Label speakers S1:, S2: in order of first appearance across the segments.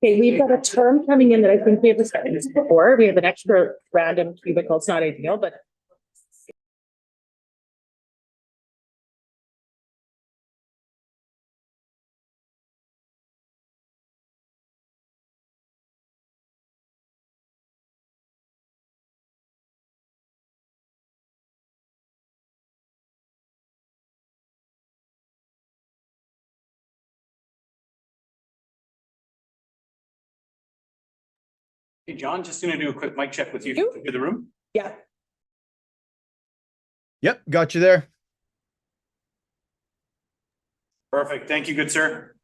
S1: Okay, we've got a term coming in that I think we have discussed before. We have an extra random cubicle. It's not ideal, but
S2: Hey, John, just gonna do a quick mic check with you
S1: You?
S2: to the room.
S1: yeah.
S3: Yep, got you there.
S2: Perfect. Thank you, good sir.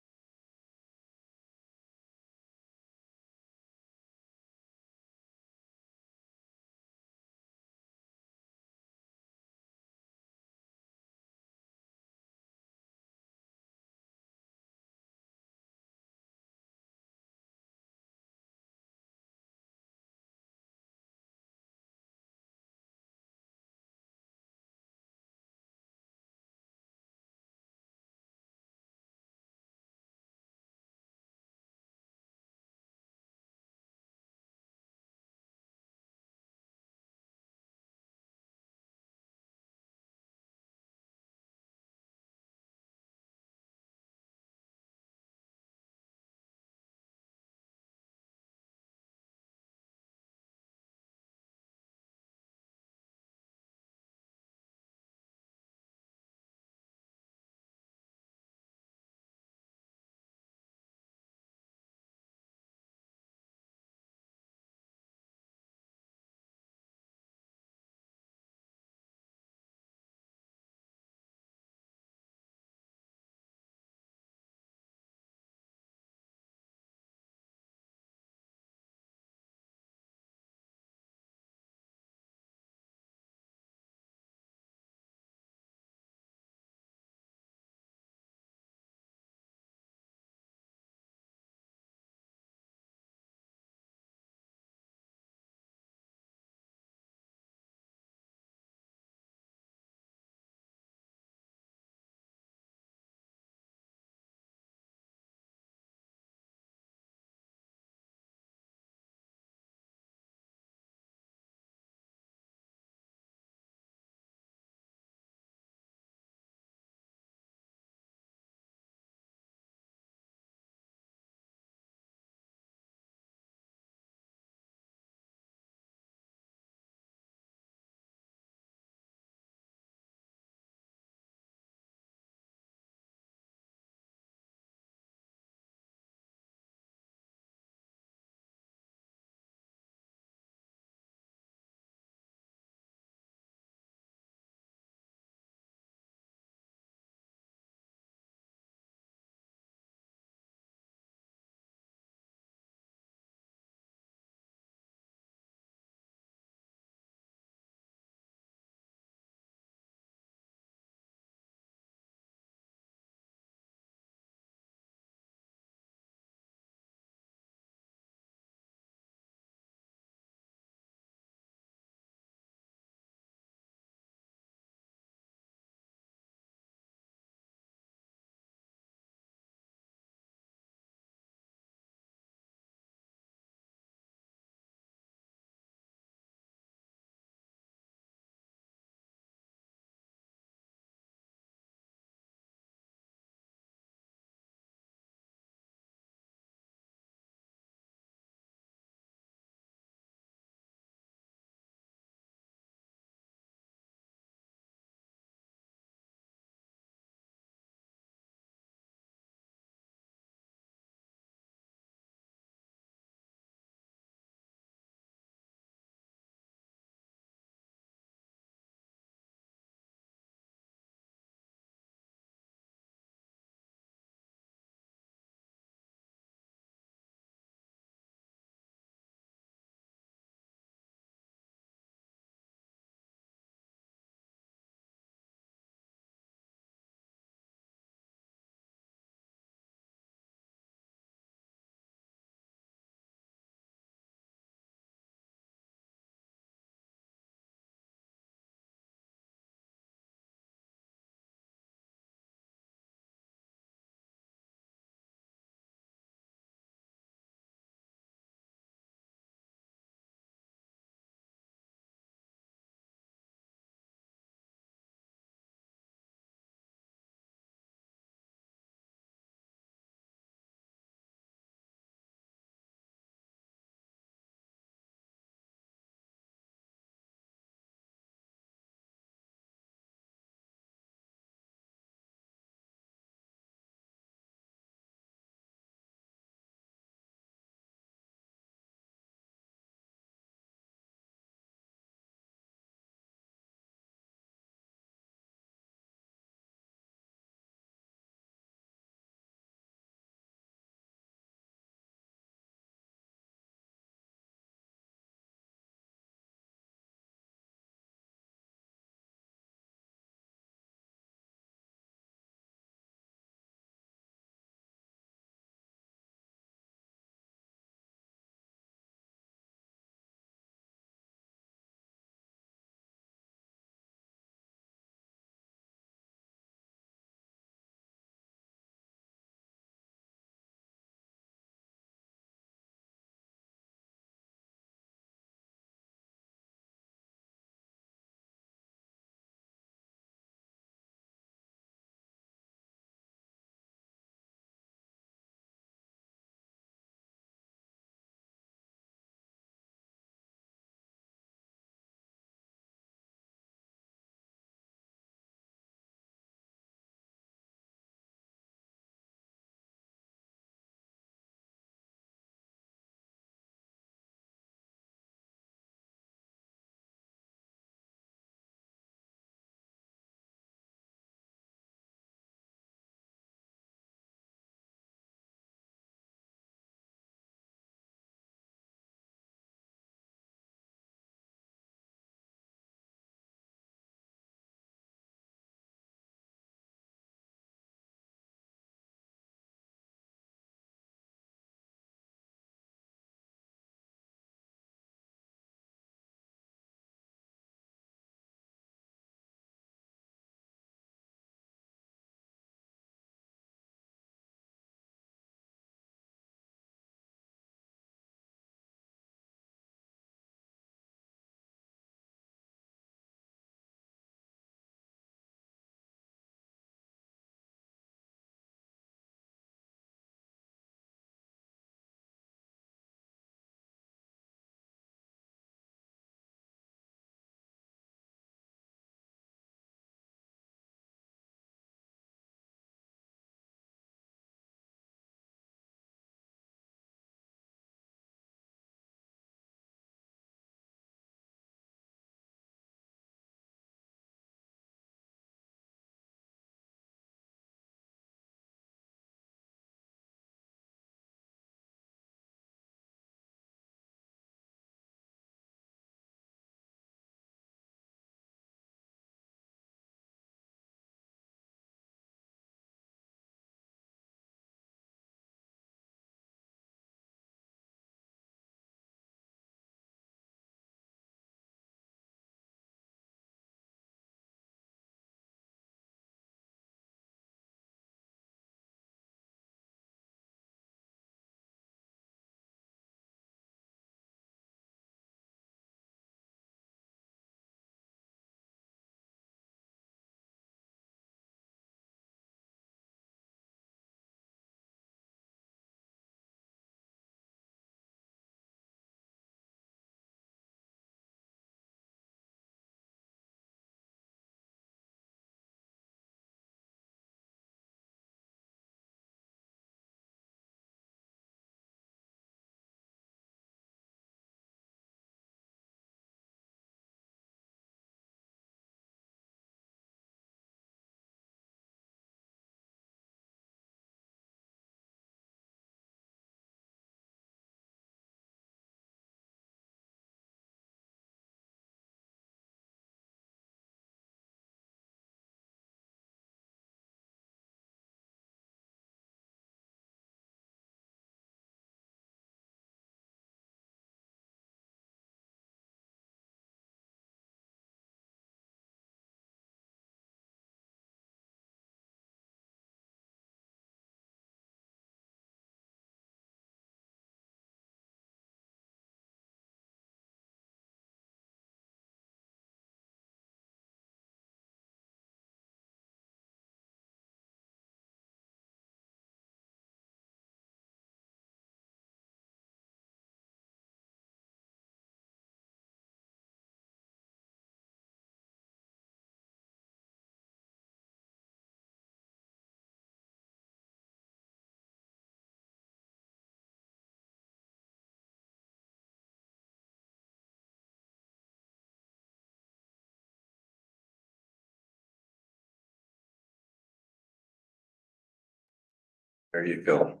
S3: There you go.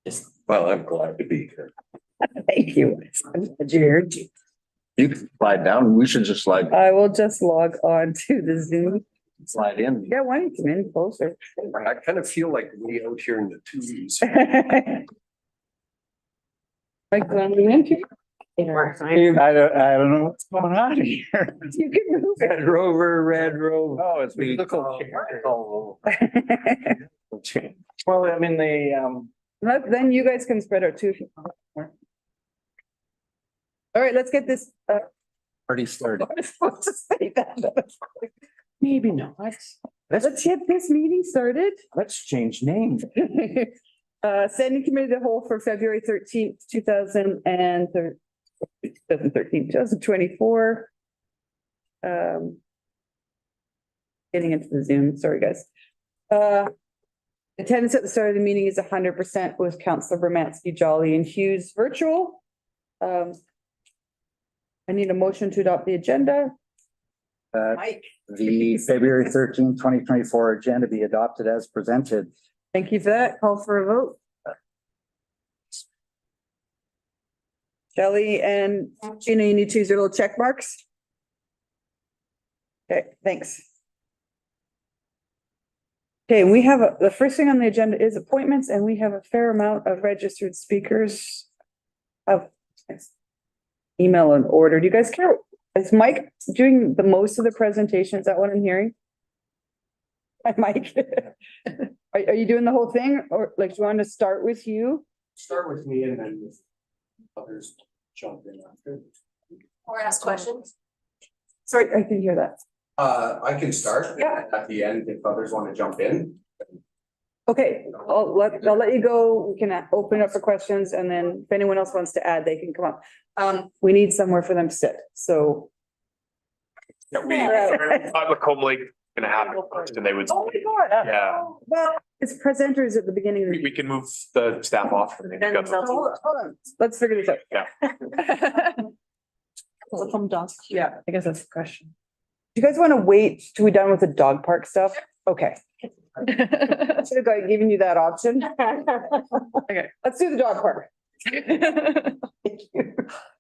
S4: Just
S3: Well, I'm glad to be here.
S5: Thank you. I'm glad you're here.
S3: You can slide down. We should just
S5: I will just log on to the Zoom.
S3: slide in.
S5: Yeah, why don't you come in closer?
S3: I kind of feel like way out here in the twos.
S5: Like, when we went to.
S4: I don't
S6: know what's going on here.
S5: You can move it.
S6: Red Rover.
S3: Oh, it's
S6: musical.
S3: Oh.
S6: Well, I mean,
S5: Then you guys can spread out too. If you want. All right, let's get this.
S6: already started.
S5: I was supposed to say that.
S6: Maybe not.
S5: Let's get this meeting started.
S6: Let's change names.
S5: Standing committee of the whole for February 13th, 2024. Getting into the Zoom, sorry, guys. Attendance at the start of the meeting is 100% with Councillor Bermansky, Jolly and Hughes virtual. I need a motion to adopt the agenda.
S6: The February 13th, 2024 agenda be adopted as presented.
S5: Thank you for that. Call for a vote. Shelley and Gina, you need to use your little check marks. Okay, thanks. Okay, we have, the first thing on the agenda is appointments, and we have a fair amount of registered speakers. Of email in order. Do you guys care? Is Mike doing the most of the presentation? Is that what I'm hearing? Hi, Mike. Are you doing the whole thing, or like, do you want to start with you?
S3: Start with me and then others jump in after.
S4: or ask questions.
S5: Sorry, I didn't hear that.
S3: I can start.
S5: Yeah.
S3: At the end, if others want to jump in.
S5: Okay, I'll let you go. We can open up for questions, and then if anyone else wants to add, they can come up. We need somewhere for them to sit, so.
S7: Yeah, we
S5: Yeah.
S7: thought Lacombe Lake gonna have it first and they would,
S5: Oh my God.
S7: Yeah.
S5: Well, it's presenters at the beginning of the.
S7: we can move the staff off. and they can go.
S5: Hold on. Let's figure this out.
S7: Yeah.
S5: Yeah, I guess that's the question. Do you guys want to wait till we're done with the dog park stuff? Okay. Should have given you that option. Okay, let's do the dog park. Thank you.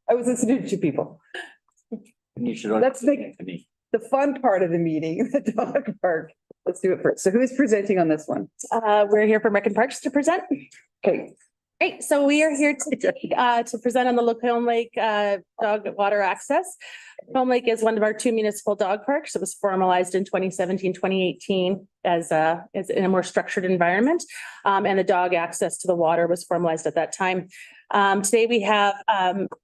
S5: I was listening to two people.
S6: You should.
S5: Let's make the fun part of the meeting, the dog park. Let's do it first. So who's presenting on this one?
S1: We're here from Rec and Parks to present.
S5: Okay,
S1: Great, so we are here today to present on the Lacombe Lake dog water access. Lacombe Lake is one of our 2 municipal dog parks. It was formalized in 2017, 2018 as in a more structured environment. And the dog access to the water was formalized at that time. Today we have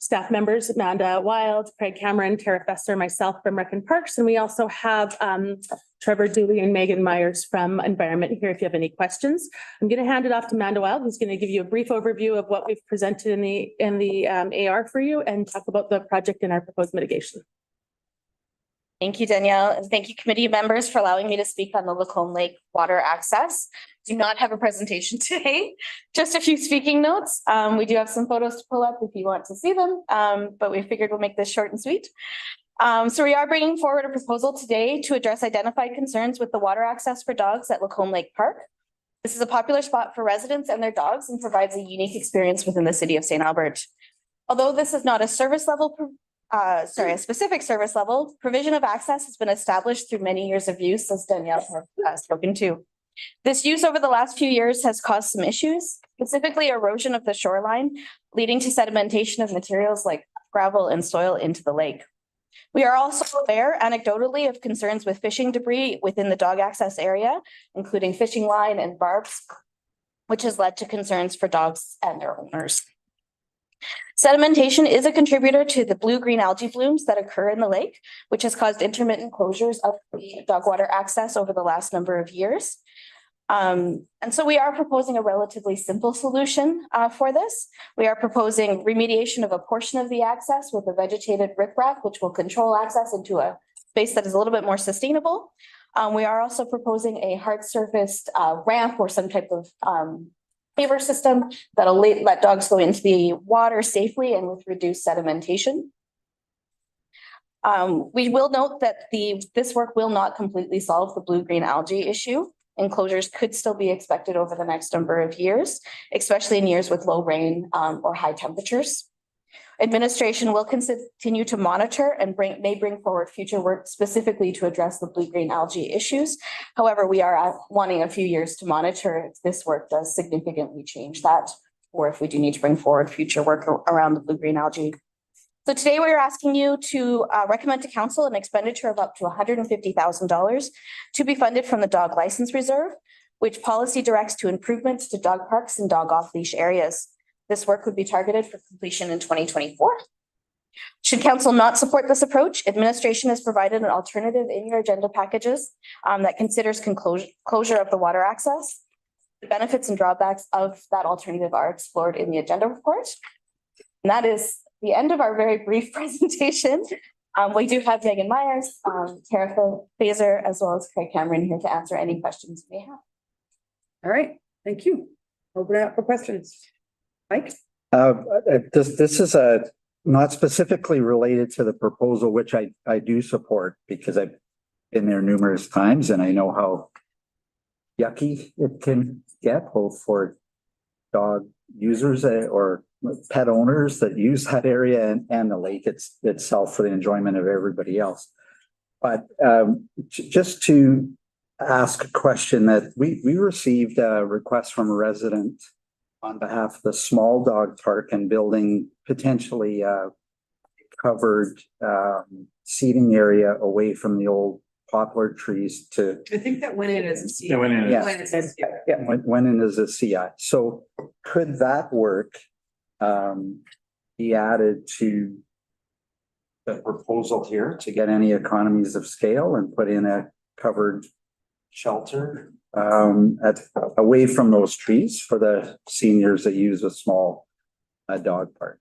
S1: staff members, Amanda Wild, Craig Cameron, Tara Fester, myself from Rec and Parks, and we also have Trevor Dooley and Megan Myers from Environment here if you have any questions. I'm going to hand it off to Amanda Wild, who's going to give you a brief overview of what we've presented in the AR for you and talk about the project and our proposed mitigation.
S4: Thank you, Danielle, and thank you, committee members, for allowing me to speak on the Lacombe Lake water access. Do not have a presentation today, just a few speaking notes. We do have some photos to pull up if you want to see them, but we figured we'll make this short and sweet. So we are bringing forward a proposal today to address identified concerns with the water access for dogs at Lacombe Lake Park. This is a popular spot for residents and their dogs and provides a unique experience within the city of St. Albert. Although this is not a a specific service level, provision of access has been established through many years of use, as Danielle has spoken to. This use over the last few years has caused some issues, specifically erosion of the shoreline, leading to sedimentation of materials like gravel and soil into the lake. We are also aware anecdotally of concerns with fishing debris within the dog access area, including fishing line and barbs, which has led to concerns for dogs and their owners. Sedimentation is a contributor to the blue-green algae blooms that occur in the lake, which has caused intermittent closures of the dog water access over the last number of years. And so we are proposing a relatively simple solution for this. We are proposing remediation of a portion of the access with a vegetated riprap, which will control access into a space that is a little bit more sustainable. We are also proposing a hard surfaced ramp or some type of paver system that'll let dogs go into the water safely and with reduced sedimentation. We will note that this work will not completely solve the blue-green algae issue. enclosures could still be expected over the next number of years, especially in years with low rain or high temperatures. Administration will continue to monitor and may bring forward future work specifically to address the blue-green algae issues. However, we are wanting a few years to monitor if this work does significantly change that, or if we do need to bring forward future work around the blue-green algae. So today we are asking you to recommend to council an expenditure of up to $150,000 to be funded from the dog license reserve, which policy directs to improvements to dog parks and dog off-leash areas. This work would be targeted for completion in 2024. Should council not support this approach, administration has provided an alternative in your agenda packages that considers closure of the water access. The benefits and drawbacks of that alternative are explored in the agenda report. And that is the end of our very brief presentation. We do have Megan Myers, Tara Fazer, as well as Craig Cameron here to answer any questions you may have.
S5: All right, thank you. Open it up for questions. Mike?
S6: This is not specifically related to the proposal, which I do support because I've been there numerous times and I know how yucky it can get both for dog users or pet owners that use that area and the lake itself for the enjoyment of everybody else. But just to ask a question that we received a request from a resident on behalf of the small dog park and building potentially covered seating area away from the old poplar trees to.
S5: I think that went in as a CI.
S6: Yeah.
S5: Yeah.
S6: Went in as a CI. So could that work be added to the proposal here to get any economies of scale and put in a covered shelter away from those trees for the seniors that use a small dog park?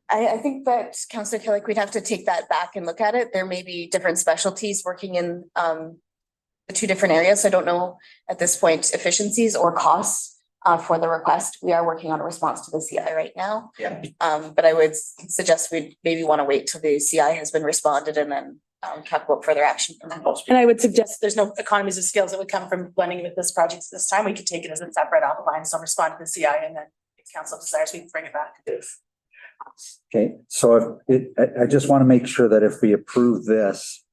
S4: I think that Councillor Killick, we'd have to take that back and look at it. There may be different specialties working in the two different areas. I don't know at this point efficiencies or costs for the request. We are working on a response to the CI right now.
S6: Yeah.
S4: But I would suggest we'd maybe want to wait till the CI has been responded and then talk about further action from them.
S1: And I would suggest there's no economies of scales that would come from blending with this project this time. We could take it as a separate outline, so respond to the CI and then if council desires, we can bring it back.
S6: Okay, so I just want to make sure that if we approve this,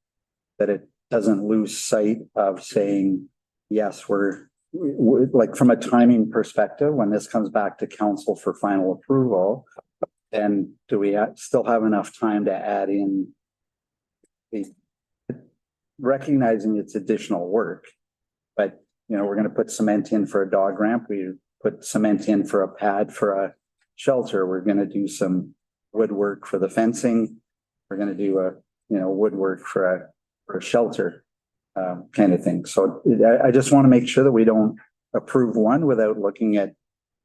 S6: that it doesn't lose sight of saying, yes, we're like from a timing perspective, when this comes back to council for final approval, then do we still have enough time to add in recognizing it's additional work, but you know, we're going to put cement in for a dog ramp. We put cement in for a pad for a shelter. We're going to do some woodwork for the fencing. We're going to do woodwork for a shelter kind of thing. So I just want to make sure that we don't approve one without looking at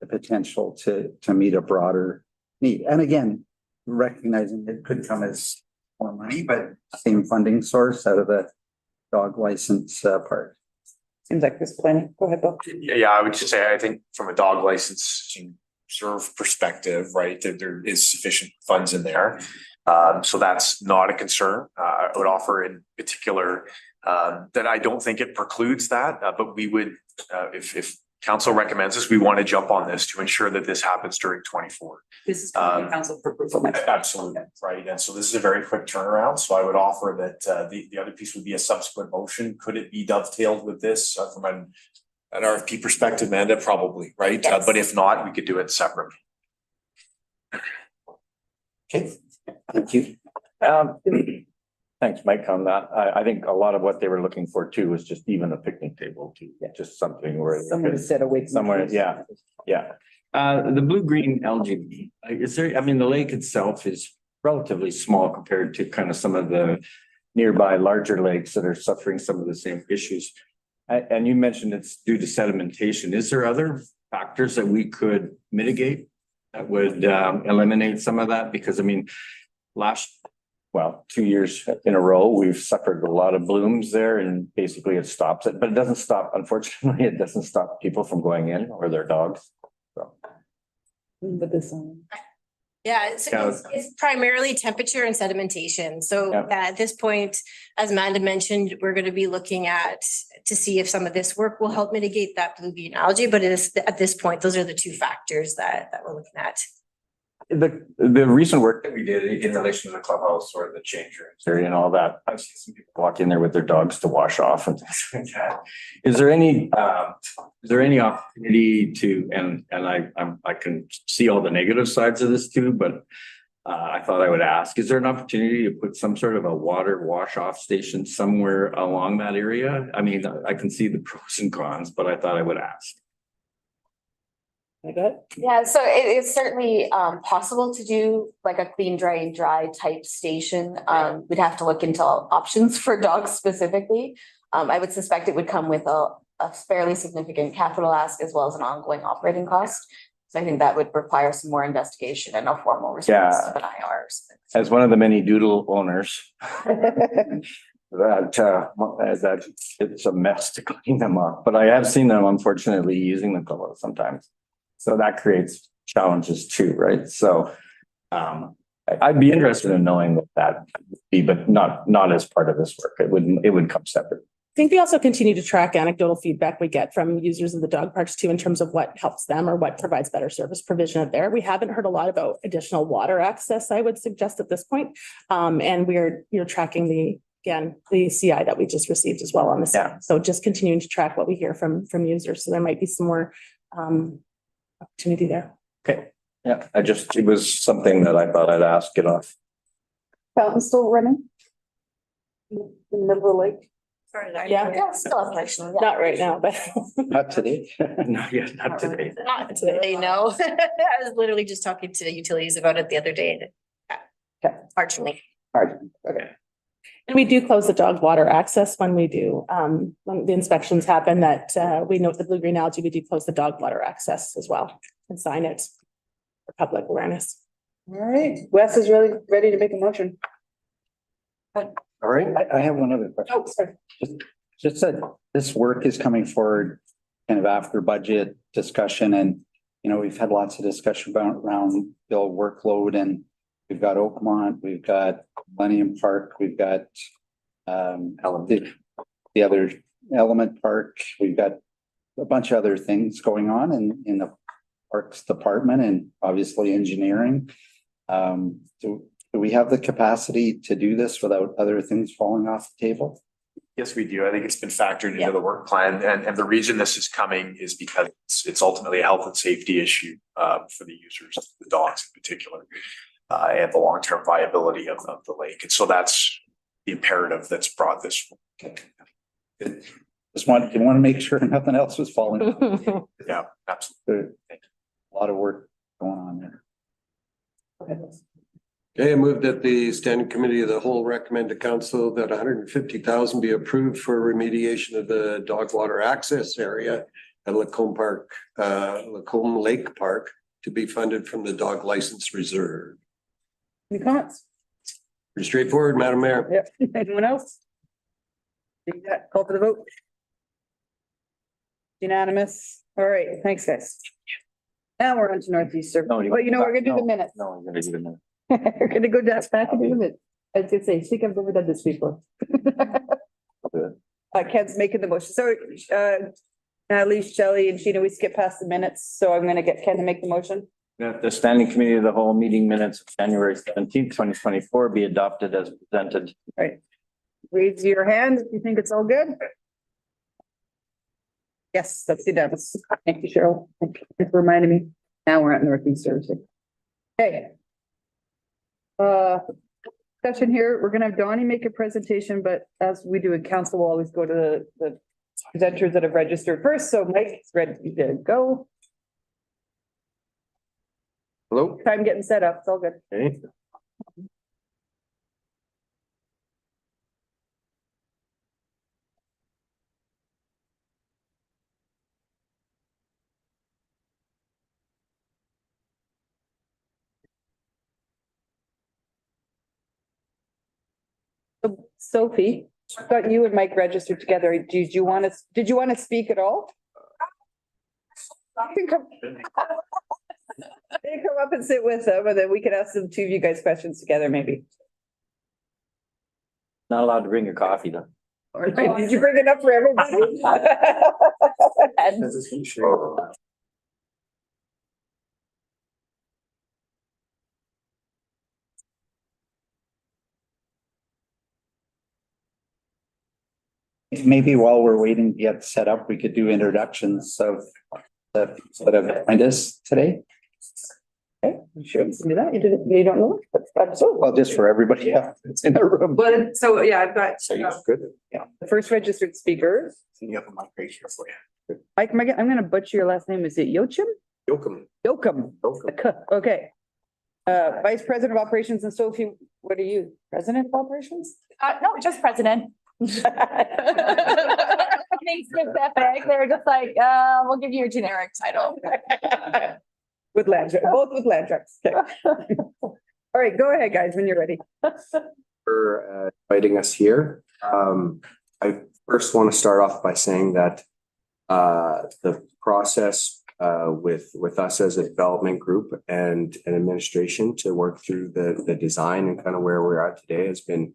S6: the potential to meet a broader need. And again, recognizing it could come as more money, but same funding source out of the dog license part.
S5: Seems like this planning. Go ahead, Bill.
S7: Yeah, I would just say, I think from a dog licensing reserve perspective, right, that there is sufficient funds in there. So that's not a concern. I would offer in particular that I don't think it precludes that, but we would, if council recommends this, we want to jump on this to ensure that this happens during 24.
S5: This is council for approval.
S7: Absolutely, right. And so this is a very quick turnaround. So I would offer that the other piece would be a subsequent motion. Could it be dovetailed with this from an RFP perspective, Amanda? Probably, right?
S4: Yes.
S7: But if not, we could do it separately.
S6: Okay, thank you.
S8: Thanks, Mike, on that. I think a lot of what they were looking for too was just even a picnic table too, just something where.
S5: Someone to sit away.
S8: Somewhere, yeah. The blue-green algae, is there, I mean, the lake itself is relatively small compared to kind of some of the nearby larger lakes that are suffering some of the same issues. And you mentioned it's due to sedimentation. Is there other factors that we could mitigate that would eliminate some of that? Because I mean, 2 years in a row, we've suffered a lot of blooms there and basically it stops it, but it doesn't stop, unfortunately, it doesn't stop people from going in or their dogs. So.
S5: But this
S9: Yeah,
S8: Yeah.
S9: it's primarily temperature and sedimentation. So
S8: Yeah.
S9: at this point, as Amanda mentioned, we're going to be looking at to see if some of this work will help mitigate that blue-green algae. But it is at this point, those are the two factors that we're looking at.
S8: The recent work that we did in relation to the clubhouse or the change rooms area and all that, I've seen some people walk in there with their dogs to wash off and things like that. Is there any opportunity to, and I can see all the negative sides of this too, but I thought I would ask, is there an opportunity to put some sort of a water wash off station somewhere along that area? I mean, I can see the pros and cons, but I thought I would ask.
S4: Yeah, so it's certainly possible to do like a clean, dry and dry type station. We'd have to look into options for dogs specifically. I would suspect it would come with a fairly significant capital ask as well as an ongoing operating cost. So I think that would require some more investigation and a formal response
S8: Yeah.
S4: of an IR.
S8: As one of the many doodle owners, that it's a mess to clean them up, but I have seen them unfortunately using the pillow sometimes. So that creates challenges too, right? So I'd be interested in knowing what that would be, but not as part of this work. It would come separate.
S1: I think we also continue to track anecdotal feedback we get from users of the dog parks too, in terms of what helps them or what provides better service provision up there. We haven't heard a lot about additional water access, I would suggest at this point. And we're tracking the CI that we just received as well on this.
S8: Yeah.
S1: So just continuing to track what we hear from users. So there might be some more opportunity there.
S8: Okay, yeah, it was something that I thought I'd ask it off.
S5: Fountain still running? In the middle of the lake?
S1: Yeah,
S4: Yeah, still operational. Yeah.
S1: not right now, but
S6: Not today.
S8: Not yet, not today.
S9: Not today, no. I was literally just talking to utilities about it the other day.
S5: Okay.
S9: Fortunately.
S5: Okay.
S1: and we do close the dog water access when we do, when the inspections happen that we note the blue-green algae, we do close the dog water access as well and sign it for public awareness.
S5: All right, Wes is really ready to make a motion.
S6: All right, I have one other question.
S5: Oh, sorry.
S6: Just that this work is coming forward kind of after budget discussion and, we've had lots of discussion around bill workload and we've got Oakmont, we've got Millennium Park, we've got the other Element Park, we've got a bunch of other things going on in the Parks Department and obviously engineering. Do we have the capacity to do this without other things falling off the table?
S7: Yes, we do. I think it's been factored
S1: Yeah.
S7: into the work plan and the reason this is coming is because it's ultimately a health and safety issue for the users, the dogs in particular, and the long-term viability of the lake. And so that's the imperative that's brought this.
S6: Just want to make sure nothing else was falling off.
S7: Yeah, absolutely.
S6: There's a lot of work going on there.
S3: Okay, I moved that the standing committee of the whole recommend to council that $150,000 be approved for remediation of the dog water access area at Lacombe Park, Lacombe Lake Park to be funded from the dog license reserve.
S5: Any comments?
S3: Pretty straightforward, Madam Mayor.
S5: Yep. Anyone else? Take that, call for the vote. Unanimous. All right, thanks, guys. Now we're on to Northeastern.
S8: No,
S5: Well, we're gonna do the minutes.
S8: No, we're gonna do the minutes.
S5: We're gonna go down back and do the minutes. I was gonna say, I think I've never done this before. Ken's making the motion. So, Natalie, Shelley and Sheena, we skipped past the minutes, so I'm gonna get Ken to make the motion.
S8: That the standing committee of the whole meeting minutes of January 17th, 2024 be adopted as presented.
S5: Raise your hand if you think it's all good. Yes, that's unanimous. Thank you, Cheryl. Thank you for reminding me. Now we're at Northeast Servicing. Okay. Session here, we're gonna have Donnie make a presentation, but as we do in council, we'll always go to the presenters that have registered first. So Mike is ready to go.
S3: Hello?
S5: Time getting set up. It's all good.
S3: Okay.
S5: So, Sophie, I got you and Mike registered together. Did you want to speak at all? You can come. They come up and sit with them, and then we can ask the two of you guys questions together, maybe.
S8: Not allowed to bring your coffee though.
S5: Or did you bring enough for everybody?
S6: Maybe while we're waiting to get set up, we could do introductions of the people that have joined us today.
S5: Okay, you sure you can do that? You don't know? That's so.
S6: Well, just for everybody that's in the room.
S5: But so, yeah, I've got
S6: Good.
S5: the first registered speaker,
S7: You have a mic right here for you.
S5: Mike, I'm gonna butcher your last name. Is it Yochim?
S3: Yoakum.
S5: Yoakum. Okay. Vice President of Operations, and Sophie, what are you? President of Operations?
S4: No, just president. Thanks, specific. They're just like, we'll give you a generic title.
S5: With land, both with land trucks. Okay. All right, go ahead, guys, when you're ready.
S10: For inviting us here. I first want to start off by saying that the process with us as a development group and an administration to work through the design and kind of where we're at today has been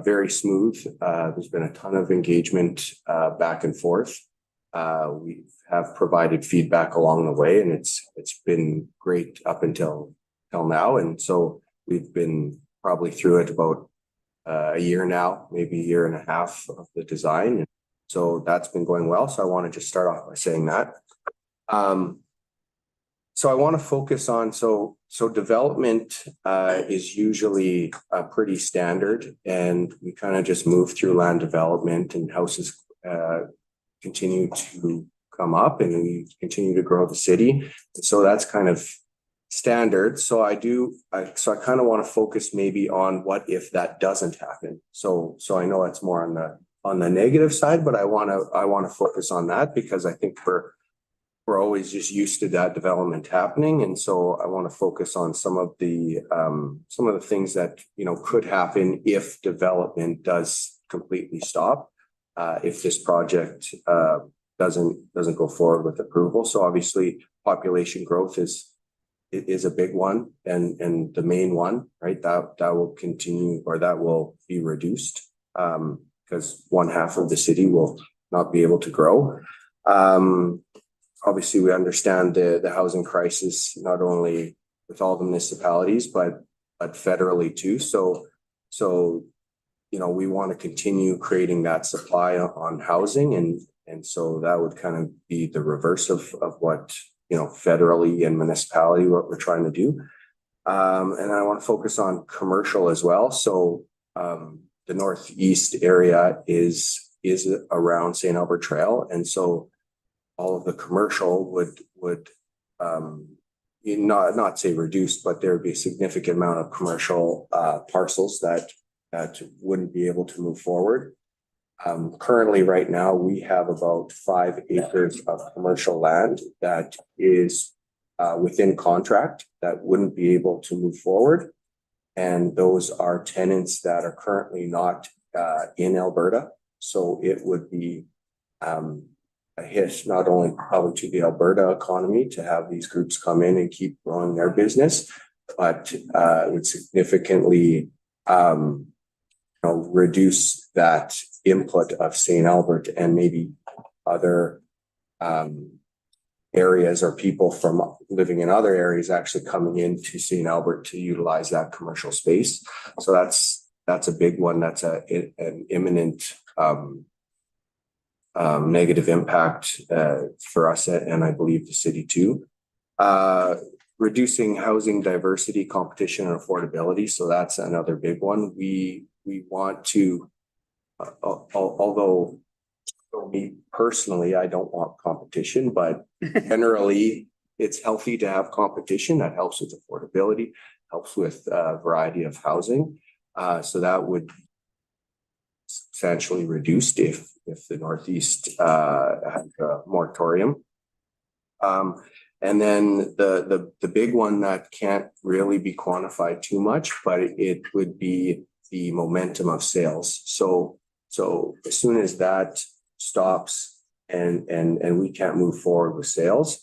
S10: very smooth. There's been a ton of engagement back and forth. We have provided feedback along the way, and it's been great up until now. And so we've been probably through it about a year now, maybe a year and a half of the design. And so that's been going well. So I want to just start off by saying that. So I want to focus on, so development is usually pretty standard, and we kind of just move through land development, and houses continue to come up, and we continue to grow the city. And so that's kind of standard. So I kind of want to focus maybe on what if that doesn't happen. So I know that's more on the negative side, but I want to focus on that because I think we're always just used to that development happening. And so I want to focus on some of the things that, could happen if development does completely stop, if this project doesn't go forward with approval. So obviously population growth is a big one and the main one, right? That will continue, or that will be reduced because one half of the city will not be able to grow. Obviously, we understand the housing crisis, not only with all the municipalities, but federally too. So, we want to continue creating that supply on housing. And so that would kind of be the reverse of what, federally and municipality, what we're trying to do. And I want to focus on commercial as well. So the northeast area is around St. Albert Trail. And so all of the commercial would not say reduced, but there would be a significant amount of commercial parcels that wouldn't be able to move forward. Currently, right now, we have about 5 acres of commercial land that is within contract that wouldn't be able to move forward. And those are tenants that are currently not in Alberta. So it would be a hit not only probably to the Alberta economy to have these groups come in and keep growing their business, but it would significantly reduce that input of St. Albert and maybe other areas or people from living in other areas actually coming into St. Albert to utilize that commercial space. So that's a big one. That's an imminent negative impact for us and I believe the city too. Reducing housing diversity, competition, and affordability. So that's another big one. We want to, although me personally, I don't want competition, but generally it's healthy to have competition. That helps with affordability, helps with a variety of housing. So that would be substantially reduced if the Northeast had a moratorium. And then the big one that can't really be quantified too much, but it would be the momentum of sales. So as soon as that stops and we can't move forward with sales,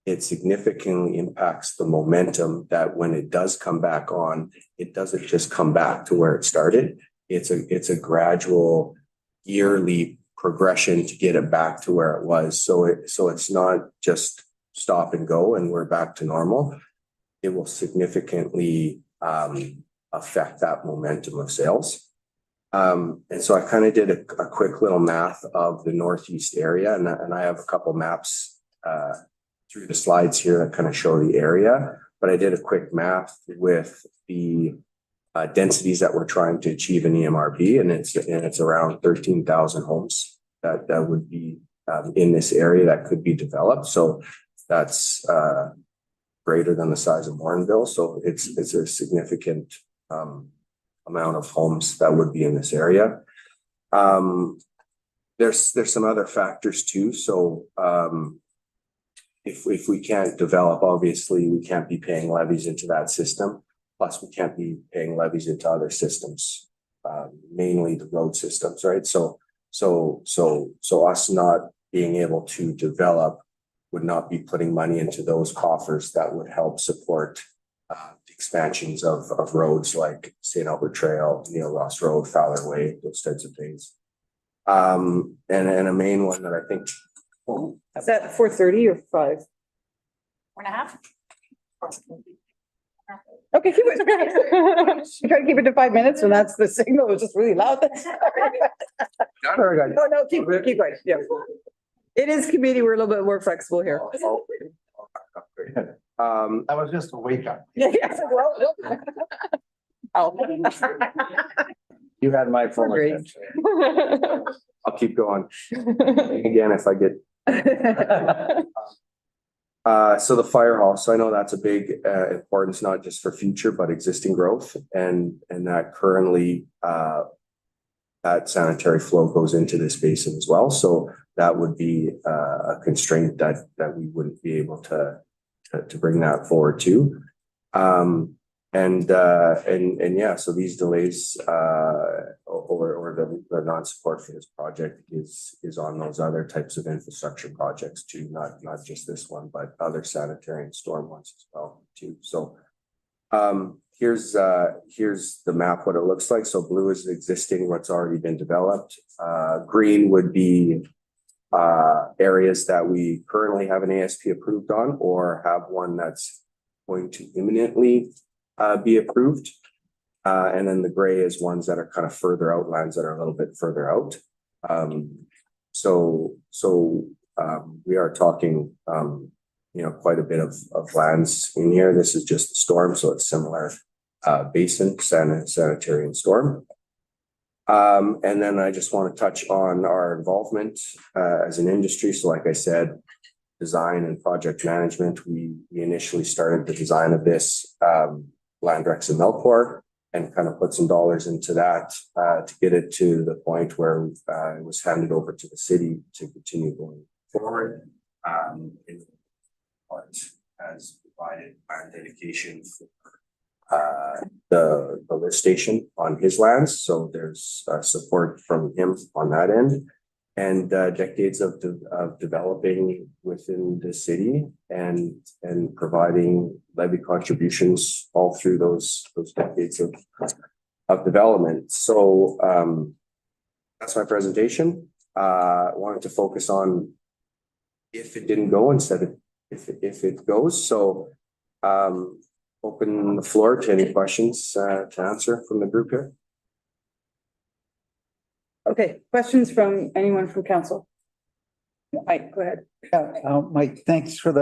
S10: it significantly impacts the momentum that when it does come back on, it doesn't just come back to where it started. It's a gradual yearly progression to get it back to where it was. So it's not just stop and go and we're back to normal. It will significantly affect that momentum of sales. And so I kind of did a quick little math of the Northeast area, and I have a couple maps through the slides here that kind of show the area, but I did a quick math with the densities that we're trying to achieve in EMRB, and it's around 13,000 homes that would be in this area that could be developed. So that's greater than the size of Morinville. So it's a significant amount of homes that would be in this area. There's some other factors too. So if we can't develop, obviously we can't be paying levies into that system. Plus we can't be paying levies into other systems, mainly the road systems, right? So us not being able to develop would not be putting money into those coffers that would help support the expansions of roads like St. Albert Trail, Neil Ross Road, Fowler Way, those types of things. And a main one that I think.
S5: Is that 4:30 or 5?
S4: 4.5.
S5: Okay, keep it. You try to keep it to 5 minutes and that's the signal. It was just really loud. No, keep going. Yeah. It is committee. We're a little bit more flexible here.
S6: That was just a wake up.
S5: Yeah, yeah. Well, oh.
S6: You had my full
S5: Agree.
S6: attention.
S10: I'll keep going again if I get. So the fire hall, so I know that's a big importance, not just for future, but existing growth, and that currently that sanitary flow goes into this basin as well. So that would be a constraint that we wouldn't be able to bring that forward to. And yeah, so these delays or the non-support for this project is on those other types of infrastructure projects too, not just this one, but other sanitary and storm ones as well too. So here's the map, what it looks like. So blue is existing, what's already been developed. Green would be areas that we currently have an ASP approved on or have one that's going to imminently be approved. And then the gray is ones that are kind of further out, lands that are a little bit further out. So we are talking, quite a bit of lands in here. This is just the storm, so it's similar basin, sanitary and storm. And then I just want to touch on our involvement as an industry. So like I said, design and project management, we initially started the design of this Landrex and Melcor and kind of put some dollars into that to get it to the point where it was handed over to the city to continue going forward. Part has provided land dedication for the lift station on his lands. So there's support from him on that end. And decades of developing within the city and providing levy contributions all through those decades of development. So that's my presentation. I wanted to focus on if it didn't go instead of if it goes. So open the floor to any questions to answer from the group here.
S5: Okay, questions from anyone from council? Mike, go ahead.
S6: Mike, thanks for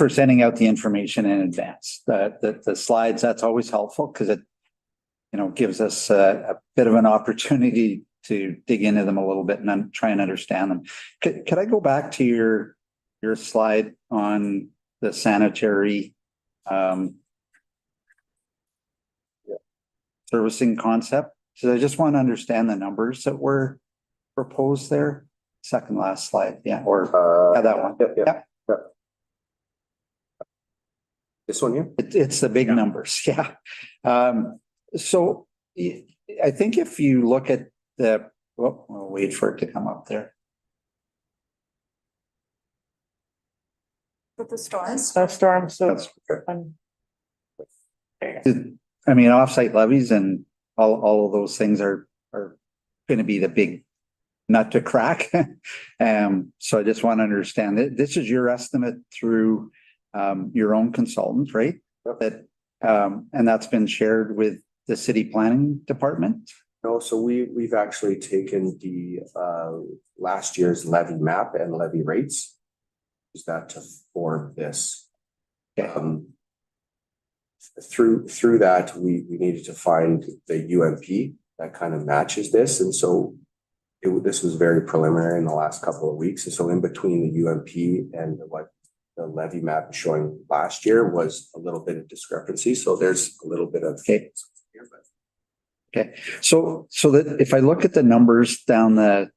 S6: sending out the information in advance. The slides, that's always helpful because it, gives us a bit of an opportunity to dig into them a little bit and try and understand them. Could I go back to your slide on the sanitary servicing concept? So I just want to understand the numbers that were proposed there. Second last slide, yeah, or that one.
S10: Yep. This one here?
S6: It's the big numbers, yeah. So I think if you look at we'll wait for it to come up there.
S4: With the storms.
S5: Storm, so.
S6: That's I mean, offsite levies and all of those things are gonna be the big nut to crack. So I just want to understand that this is your estimate through your own consultant, right? That and that's been shared with the city planning department?
S10: No, so we've actually taken the last year's levy map and levy rates. Use that to form this.
S6: Okay.
S10: Through that, we needed to find the UMP that kind of matches this, and so this was very preliminary in the last couple of weeks, and so in between the UMP and what the levy map showing last year was a little bit of discrepancy, so there's a little bit of.
S6: Okay. Okay, so that if I look at the numbers down the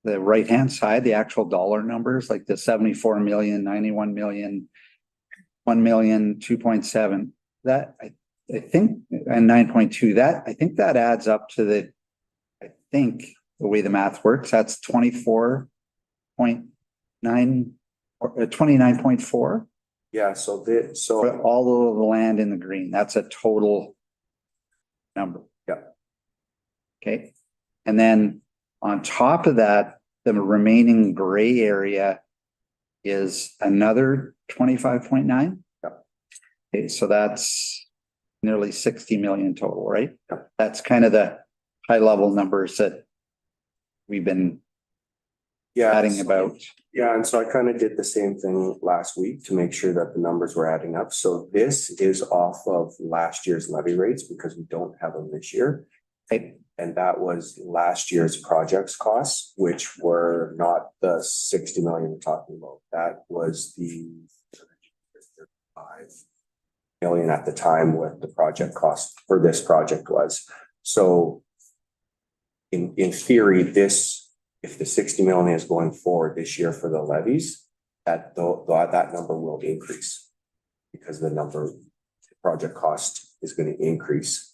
S6: right-hand side, the actual dollar numbers, like the 74 million, 91 million, 1 million, 2.7, that I think, and 9.2, that I think that adds up to I think the way the math works, that's 24.9 or 29.4.
S10: Yeah, so
S6: For all of the land in the green, that's a total number.
S10: Yeah.
S6: Okay, and then on top of that, the remaining gray area is another 25.9.
S10: Yeah.
S6: Okay, so that's nearly 60 million total, right?
S10: Yeah.
S6: That's kind of the high level numbers that we've been chatting about.
S10: Yeah, and so I kind of did the same thing last week to make sure that the numbers were adding up. So this is off of last year's levy rates because we don't have them this year.
S6: Okay.
S10: And that was last year's projects costs, which were not the 60 million we're talking about. That was the 5 million at the time what the project cost for this project was. So in theory, if the 60 million is going forward this year for the levies, that number will increase because the project cost is going to increase.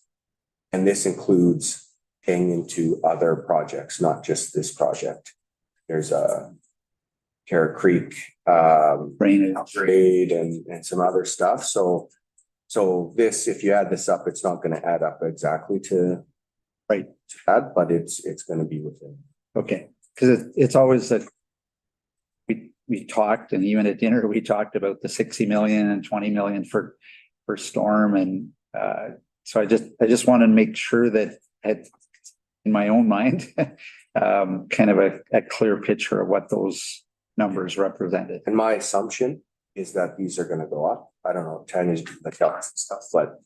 S10: And this includes paying into other projects, not just this project. There's a Carrot Creek upgrade and some other stuff. So this, if you add this up, it's not going to add up exactly to that, but it's going to be within.
S6: Okay, because it's always that we talked, and even at dinner we talked about the 60 million and 20 million for storm, and so I just wanted to make sure that in my own mind kind of a clear picture of what those numbers represented.
S10: And my assumption is that these are going to go up. I don't know, Tanya's the calcs and stuff, but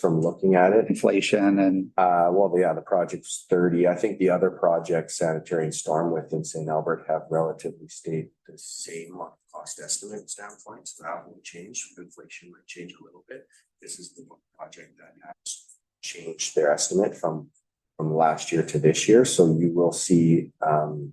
S10: from looking at it,
S6: Inflation and
S10: the project's 30. I think the other projects, sanitary and storm within St. Albert, have relatively stayed the same on cost estimate standpoint. So that won't change. Inflation might change a little bit. This is the one project that has changed their estimate from last year to this year. So you will see, and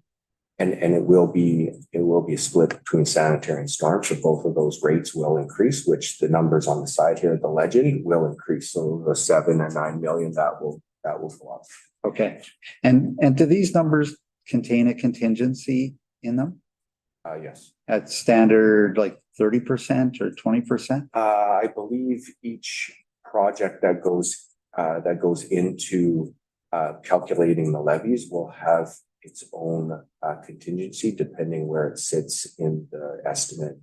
S10: it will be a split between sanitary and storm. So both of those rates will increase, which the numbers on the side here, the legend will increase. So the 7 and 9 million that will go up.
S6: okay, and do these numbers contain a contingency in them
S10: Yes.
S6: at standard like 30% or 20%?
S10: I believe each project that goes into calculating the levies will have its own contingency depending where it sits in the estimate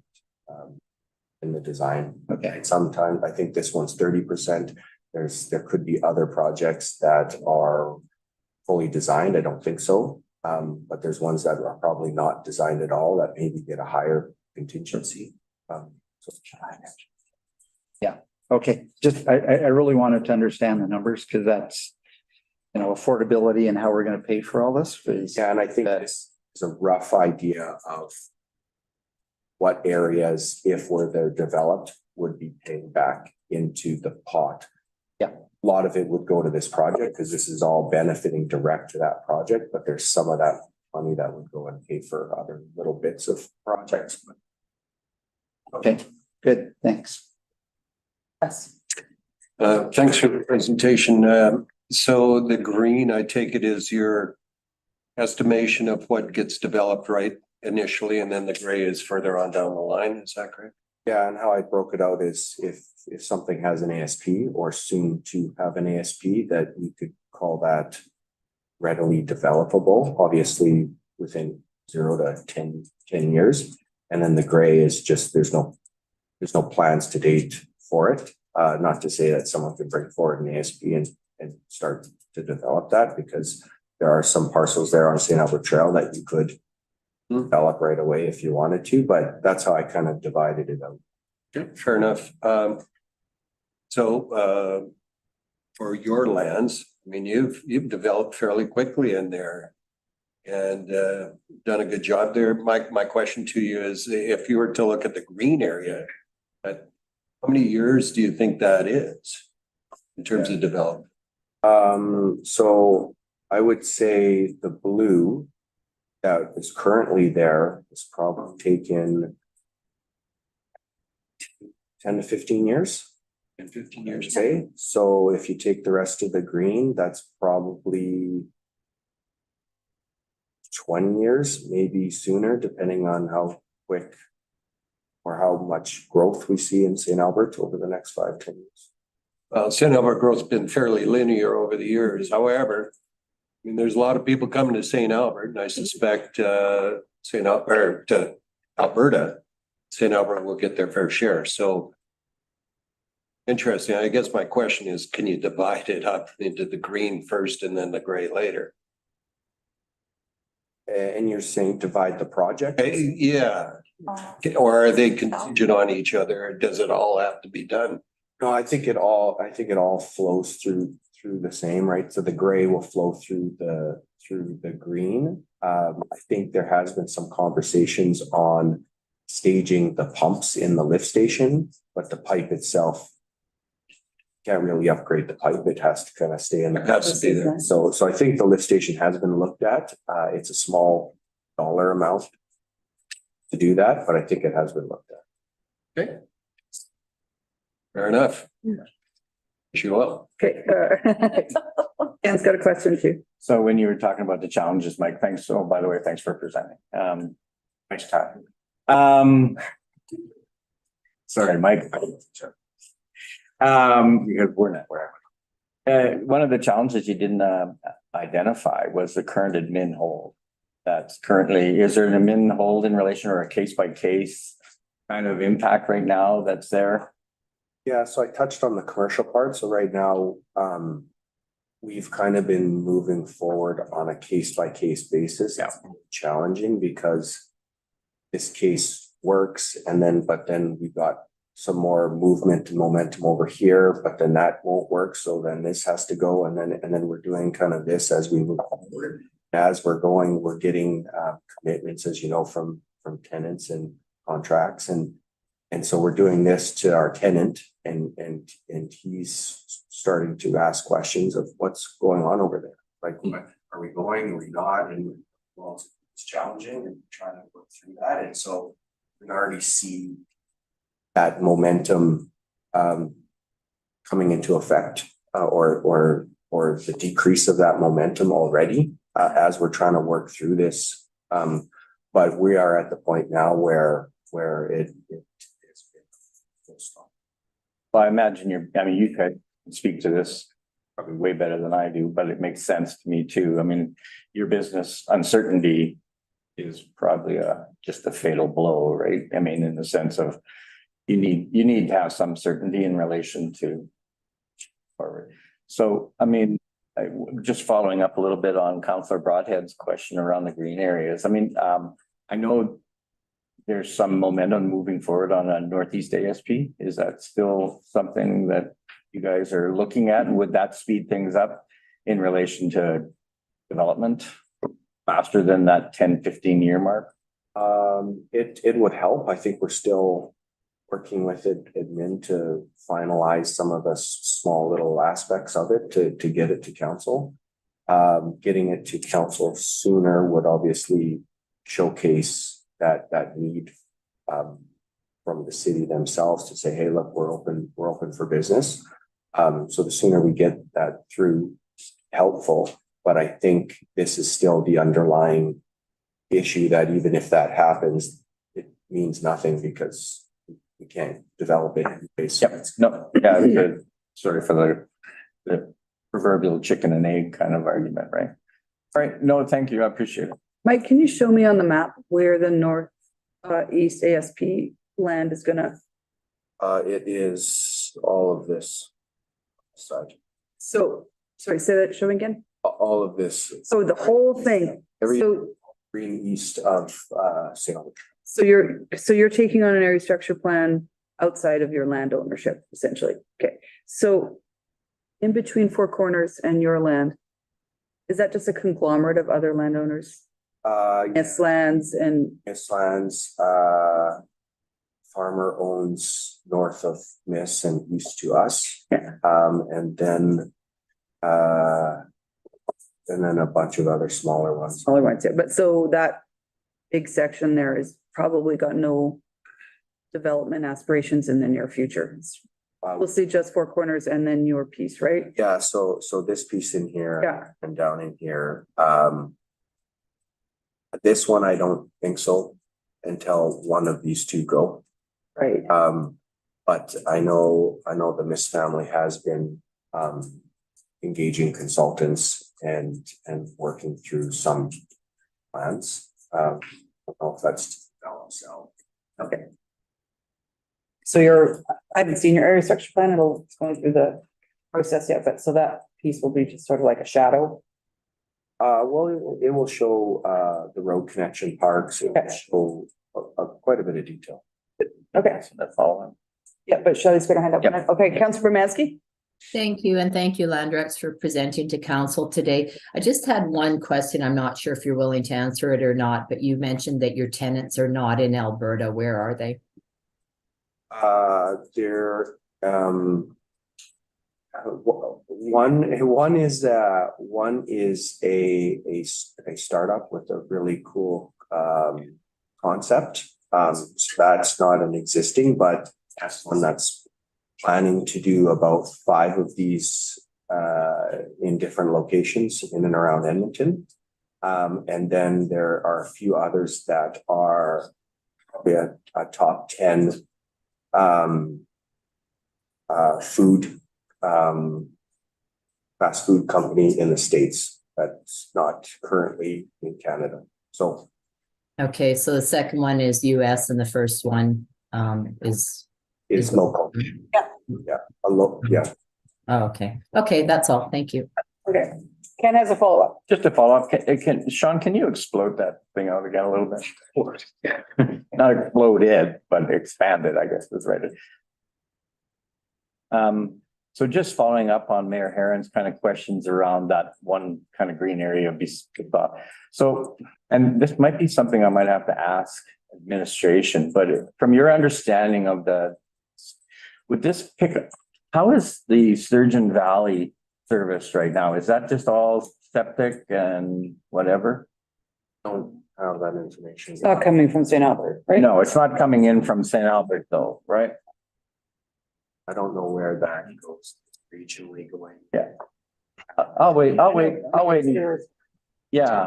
S10: in the design.
S6: Okay.
S10: Sometimes I think this one's 30%. There could be other projects that are fully designed. I don't think so. But there's ones that are probably not designed at all that maybe get a higher contingency.
S6: Yeah, okay, just I really wanted to understand the numbers because that's, you know, affordability and how we're going to pay for all this.
S10: Yeah, and I think this is a rough idea of what areas, if they're developed, would be paying back into the pot.
S6: Yeah.
S10: A lot of it would go to this project because this is all benefiting direct to that project, but there's some of that money that would go and pay for other little bits of projects.
S6: Okay, good, thanks.
S5: Yes.
S3: Thanks for the presentation. So the green, I take it, is your estimation of what gets developed right initially, and then the gray is further on down the line. Is that correct?
S10: Yeah, and how I broke it out is if something has an ASP or soon to have an ASP, that you could call that readily developable, obviously within 0 to 10 years. And then the gray is just, there's no plans to date for it. Not to say that someone could bring forward an ASP and start to develop that, because there are some parcels there on St. Albert Trail that you could develop right away if you wanted to, but that's how I kind of divided it out.
S3: Okay, fair enough. So for your lands, I mean, you've developed fairly quickly in there and done a good job there. My question to you is, if you were to look at the green area, how many years do you think that is in terms of development?
S10: So I would say the blue that is currently there is probably taken 10 to 15 years.
S3: In 15 years?
S10: Okay, so if you take the rest of the green, that's probably 20 years, maybe sooner, depending on how quick or how much growth we see in St. Albert over the next 5-10 years.
S3: St. Albert growth's been fairly linear over the years. However, I mean, there's a lot of people coming to St. Albert, and I suspect to Alberta, St. Albert will get their fair share. So interesting. I guess my question is, can you divide it up into the green first and then the gray later?
S10: And you're saying divide the project?
S3: Yeah. Or are they contingent on each other? Does it all have to be done?
S10: No, I think it all flows through the same, right? So the gray will flow through the green. I think there has been some conversations on staging the pumps in the lift station, but the pipe itself can't really upgrade the pipe. It has to kind of stay in.
S3: It has to be there.
S10: So I think the lift station has been looked at. It's a small dollar amount to do that, but I think it has been looked at.
S3: Okay. Fair enough. Wish you well.
S5: Okay. Dan's got a question too.
S8: So when you were talking about the challenges, Mike, thanks. Oh, by the way, thanks for presenting. Nice talking. Sorry, Mike. Because we're not where. One of the challenges you didn't identify was the current admin hold. That's currently, is there an admin hold in relation or a case by case kind of impact right now that's there?
S10: Yeah, so I touched on the commercial part. So right now, we've kind of been moving forward on a case by case basis. It's challenging because this case works but then we've got some more movement and momentum over here, but then that won't work. So then this has to go. And then we're doing kind of this as we move forward. As we're going, we're getting commitments, as you know, from tenants and contracts. And so we're doing this to our tenant and he's starting to ask questions of what's going on over there. Like, are we going? Are we not? And well, it's challenging and trying to work through that. And so we can already see that momentum coming into effect or the decrease of that momentum already as we're trying to work through this. But we are at the point now where it is.
S8: Well, I imagine you could speak to this probably way better than I do, but it makes sense to me too. I mean, your business uncertainty is probably just a fatal blow, right? I mean, in the sense of you need to have some certainty in relation to forward. So, I mean, just following up a little bit on Councillor Broadhead's question around the green areas. I mean, I know there's some momentum moving forward on a Northeast ASP. Is that still something that you guys are looking at? And would that speed things up in relation to development faster than that 10-15 year mark?
S10: It would help. I think we're still working with admin to finalize some of the small little aspects of it to get it to council. Getting it to council sooner would obviously showcase that need from the city themselves to say, hey, look, we're open for business. So the sooner we get that through, helpful. But I think this is still the underlying issue that even if that happens, it means nothing because we can't develop it. anyways.
S8: Yep, no, yeah, good. Sorry for the proverbial chicken and egg kind of argument, right? All right, no, thank you, I appreciate it.
S5: Mike, can you show me on the map where the north east ASP land is gonna?
S10: It is all of this side,
S5: So, sorry, say that, show me again.
S10: all of this,
S5: So the whole thing.
S10: every
S5: So,
S10: green east of Salem.
S5: so you're taking on an area structure plan outside of your land ownership, essentially. Okay, so in between Four Corners and your land, is that just a conglomerate of other landowners? Yes, lands and,
S10: Miss Lands, farmer owns north of Miss and east to us.
S5: Yeah.
S10: And then a bunch of other smaller ones.
S5: smaller ones, yeah, but so that big section there is probably got no development aspirations in the near future. We'll see just Four Corners and then your piece, right?
S10: Yeah, so this piece in here.
S5: Yeah.
S10: And down in here, this one, I don't think so until one of these two go.
S5: Right.
S10: But I know the Miss family has been engaging consultants and working through some plans. I don't know if that's developed, so.
S5: Okay. So I haven't seen your area structure plan, it's going through the process yet, but so that piece will be just sort of like a shadow.
S10: Well, it will show the road connection parks, it will show quite a bit of detail.
S5: Okay,
S8: So that's all.
S5: yeah, but Shelley's gonna hand up.
S8: Yep.
S5: Okay, Councilor Bermansky?
S11: Thank you, and thank you, Landrex, for presenting to council today. I just had one question. I'm not sure if you're willing to answer it or not, but you mentioned that your tenants are not in Alberta. Where are they?
S10: There, one is a startup with a really cool concept. So that's not an existing, but that's one that's planning to do about 5 of these in different locations in and around Edmonton. And then there are a few others that are probably a top 10 food fast food company in the States that's not currently in Canada. So
S11: Okay, so the second one is US and the first one is.
S10: it's local. Yeah, yeah.
S11: Oh, okay. Okay, that's all. Thank you.
S5: Okay, Ken has a follow-up.
S8: Just to follow up, Sean, can you explode that thing out again a little bit? Not explode it, but expand it, I guess is right. So just following up on Mayor Herron's kind of questions around that one kind of green area of thought. So, and this might be something I might have to ask administration, but from your understanding of with this pickup, how is the Sturgeon Valley service right now? Is that just all septic and whatever?
S10: Don't have that information.
S5: It's not coming from St. Albert, right?
S8: No, it's not coming in from St. Albert though, right?
S10: I don't know where that goes regionally going.
S8: Yeah. I'll wait. Yeah.
S5: Yeah,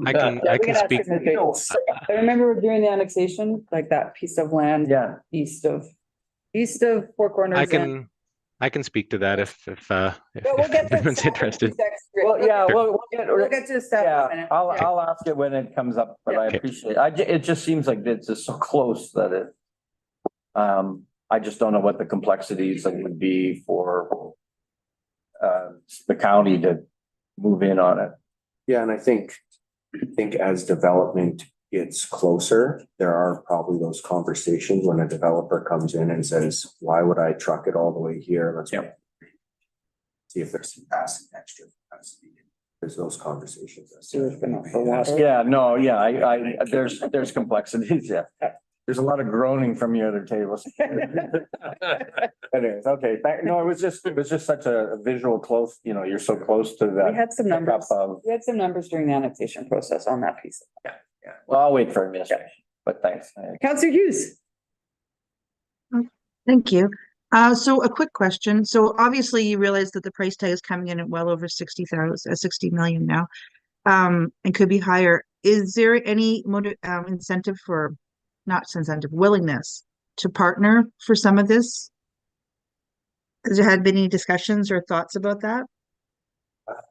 S12: I can
S5: we can ask
S12: speak.
S5: him if they- I remember during the annexation, like that piece of land
S8: Yeah.
S5: east of Four Corners.
S12: I can speak to that if
S5: But we'll get to
S12: anyone's
S5: staff
S12: interested.
S8: Well, yeah,
S5: We'll
S8: we'll
S5: get to staff in a
S8: yeah,
S5: minute.
S8: I'll ask it when it comes up, but I
S12: Okay.
S8: appreciate, it just seems like it's just so close that I just don't know what the complexities that would be for the county to move in on it.
S10: Yeah, and I think as development gets closer, there are probably those conversations when a developer comes in and says, why would I truck it all the way here? Let's see if there's capacity, extra capacity. There's those conversations.
S5: Sewer's been up for a while.
S8: Yeah, no, yeah, there's complexities, yeah. There's a lot of groaning from your other tables. Anyways, okay, no, it was just such a visual close, you're so close to that.
S5: We had some numbers.
S8: pickup of-
S5: We had some numbers during the annexation process on that piece.
S8: Well, I'll wait for administration, but thanks.
S5: Councillor Hughes?
S13: Thank you. So a quick question. So obviously you realize that the price tag is coming in at well over 60 million now, and could be higher. Is there any incentive willingness to partner for some of this? Has there had been any discussions or thoughts about that?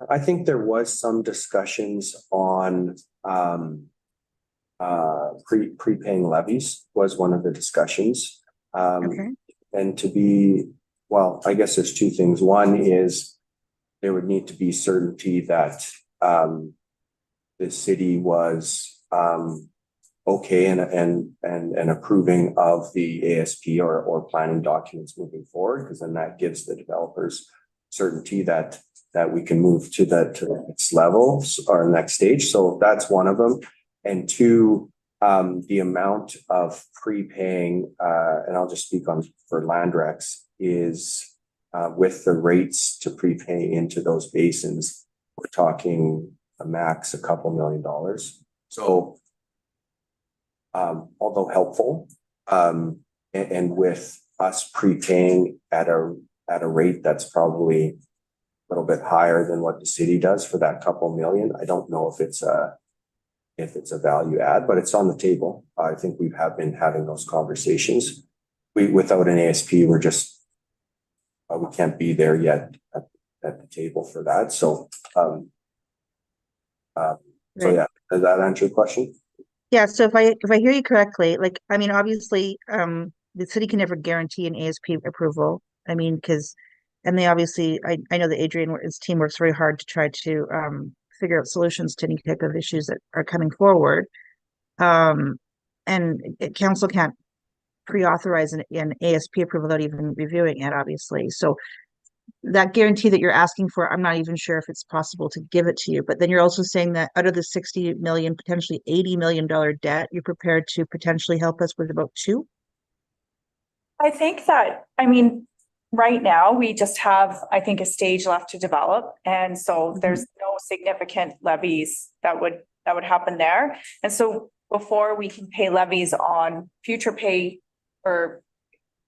S10: I think there was some discussions on prepaying levies was one of the discussions.
S13: Okay.
S10: And to be, well, I guess there's two things. One is there would need to be certainty that the city was okay and approving of the ASP or planning documents moving forward, because then that gives the developers certainty that we can move to the next level or next stage. So that's one of them. And two, the amount of prepaying, and I'll just speak on for Landrex, is with the rates to prepay into those basins, we're talking a max a couple $2 million. So although helpful, and with us prepaying at a rate that's probably a little bit higher than what the city does for that couple million, I don't know if it's a value add, but it's on the table. I think we have been having those conversations. Without an ASP, we're just we can't be there yet at the table for that. So yeah, does that answer your question?
S13: Yeah, so if I hear you correctly, like, I mean, obviously, the city can never guarantee an ASP approval. I mean, and they obviously, I know that Adrian and his team works very hard to try to figure out solutions to any type of issues that are coming forward. And council can't pre-authorize an ASP approval without even reviewing it, obviously. So that guarantee that you're asking for, I'm not even sure if it's possible to give it to you. But then you're also saying that out of the 60 million, potentially $80 million debt, you're prepared to potentially help us with about 2?
S5: I think that, I mean, right now we just have, I think, a stage left to develop. And so there's no significant levies that would happen there. And so before we can pay levies on future pay or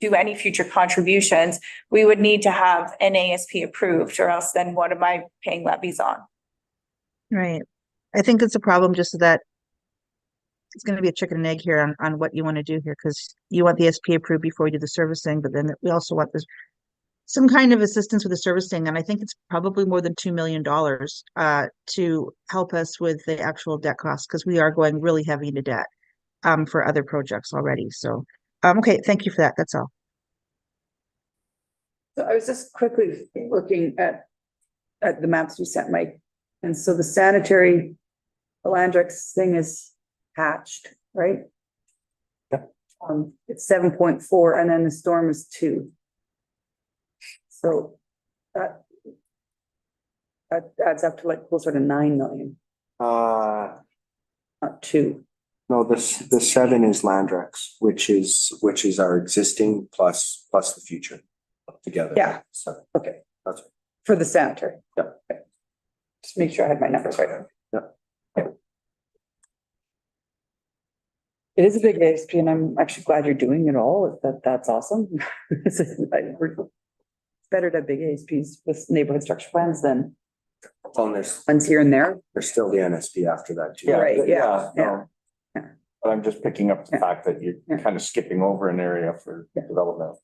S5: do any future contributions, we would need to have an ASP approved, or else then what am I paying levies on?
S13: Right. I think it's a problem just so that it's going to be a chicken and egg here on what you want to do here, because you want the SP approved before you do the servicing, but then we also want some kind of assistance with the servicing. And I think it's probably more than $2 million to help us with the actual debt costs, because we are going really heavy into debt for other projects already. So, okay, thank you for that. That's all.
S5: So I was just quickly looking at the maps you sent, Mike. And so the sanitary Landrex thing is hatched, right?
S10: Yep.
S5: It's 7.4 and then the storm is 2. So that adds up to like closer to 9 million, not 2.
S10: No, the 7 is Landrex, which is our existing plus the future together.
S5: Yeah.
S10: So
S5: Okay.
S10: that's right.
S5: For the sanitary.
S10: Yep.
S5: Okay. Just make sure I had my numbers right.
S10: Yep.
S5: It is a big ASP and I'm actually glad you're doing it all. That's awesome. It's better to have big ASPs with neighborhood structure plans than
S10: Well, and there's
S5: ones here and there.
S10: still the NSP after that too.
S5: Right, yeah.
S8: no. But I'm just picking up the
S5: Yeah.
S8: fact that you're
S5: Yeah.
S8: kind of skipping over an area for
S5: Yeah.
S8: development.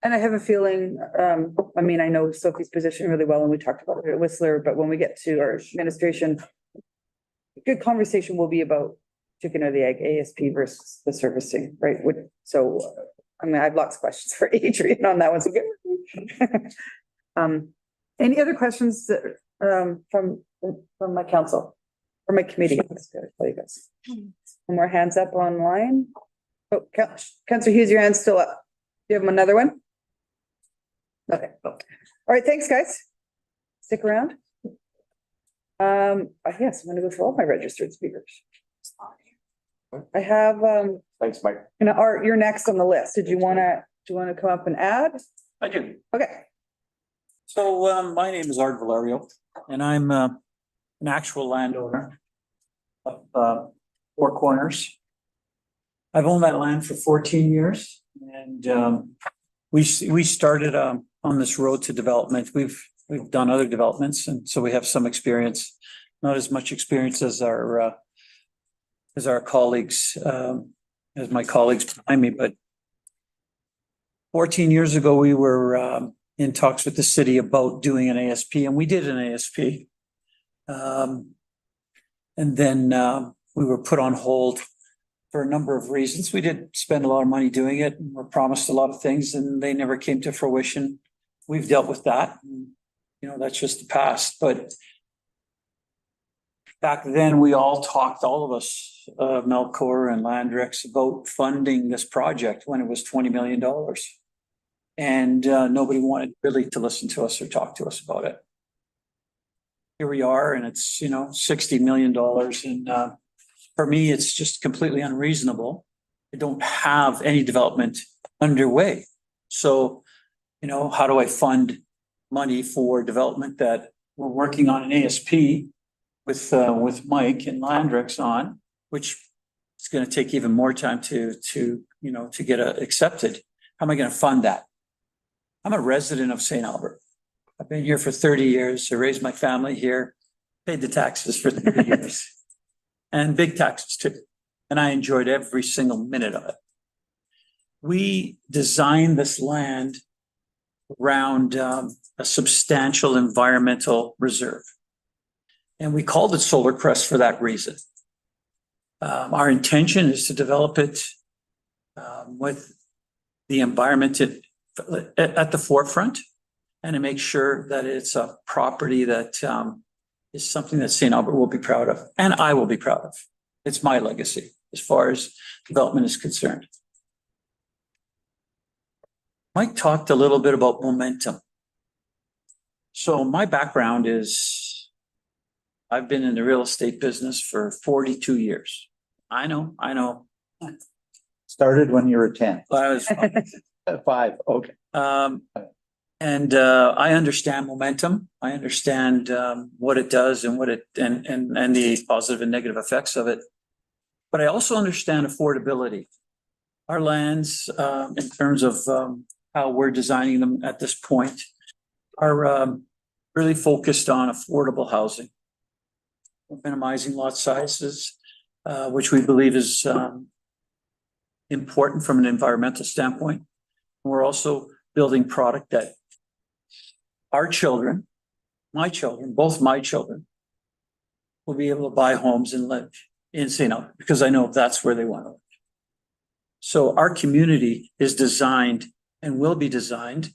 S5: And I have a feeling, I mean, I know Sophie's position really well and we talked about it at Whistler, but when we get to our administration, good conversation will be about chicken or the egg, ASP versus the servicing, right? So, I mean, I have lots of questions for Adrian on that one, so good. Any other questions that, from my council or my committee? One more hands up online. Oh, Councillor Hughes, your hand's still up. Do you have another one? Okay. All right, thanks, guys. Stick around. Yes, I'm gonna go through all my registered speakers. I have,
S8: Thanks, Mike.
S5: Art, you're next on the list. Do you wanna come up and add?
S14: I do.
S5: Okay.
S14: So my name is Art Valerio and I'm an actual landowner of Four Corners. I've owned that land for 14 years and we started on this road to development. We've done other developments and so we have some experience, not as much experience as our colleagues, as my colleagues behind me, but 14 years ago, we were in talks with the city about doing an ASP, and we did an ASP. And then we were put on hold for a number of reasons. We did spend a lot of money doing it and were promised a lot of things, and they never came to fruition. We've dealt with that. You know, that's just the past. But back then, we all talked, all of us, Melcor and Landrex, about funding this project when it was $20 million. And nobody wanted really to listen to us or talk to us about it. Here we are, and it's, you know, $60 million. And for me, it's just completely unreasonable. I don't have any development underway. So, you know, how do I fund money for development that we're working on an ASP with Mike and Landrex on, which is going to take even more time to get accepted. How am I going to fund that? I'm a resident of St. Albert. I've been here for 30 years. I raised my family here, paid the taxes for 30 years, and big taxes too. And I enjoyed every single minute of it. We designed this land around a substantial environmental reserve. And we called it Solar Crest for that reason. Our intention is to develop it with the environment at the forefront, and to make sure that it's a property that is something that St. Albert will be proud of, and I will be proud of. It's my legacy as far as development is concerned. Mike talked a little bit about momentum. So my background is I've been in the real estate business for 42 years. I know.
S6: Started when you were 10.
S14: I was
S6: 5, okay.
S14: And I understand momentum. I understand what it does and what it and the positive and negative effects of it. But I also understand affordability. Our lands, in terms of how we're designing them at this point, are really focused on affordable housing, minimizing lot sizes, which we believe is important from an environmental standpoint. We're also building product that our children, my children, both my children, will be able to buy homes and live in St. Albert, because I know that's where they want to live. So our community is designed and will be designed,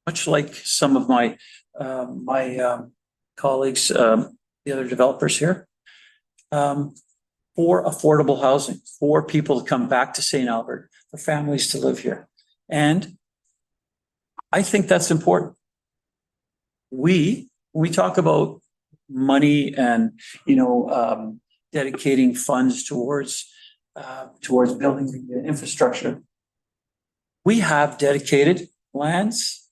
S14: much like some of my colleagues, the other developers here, for affordable housing, for people to come back to St. Albert, for families to live here. And I think that's important. We talk about money and, dedicating funds towards building the infrastructure. We have dedicated lands,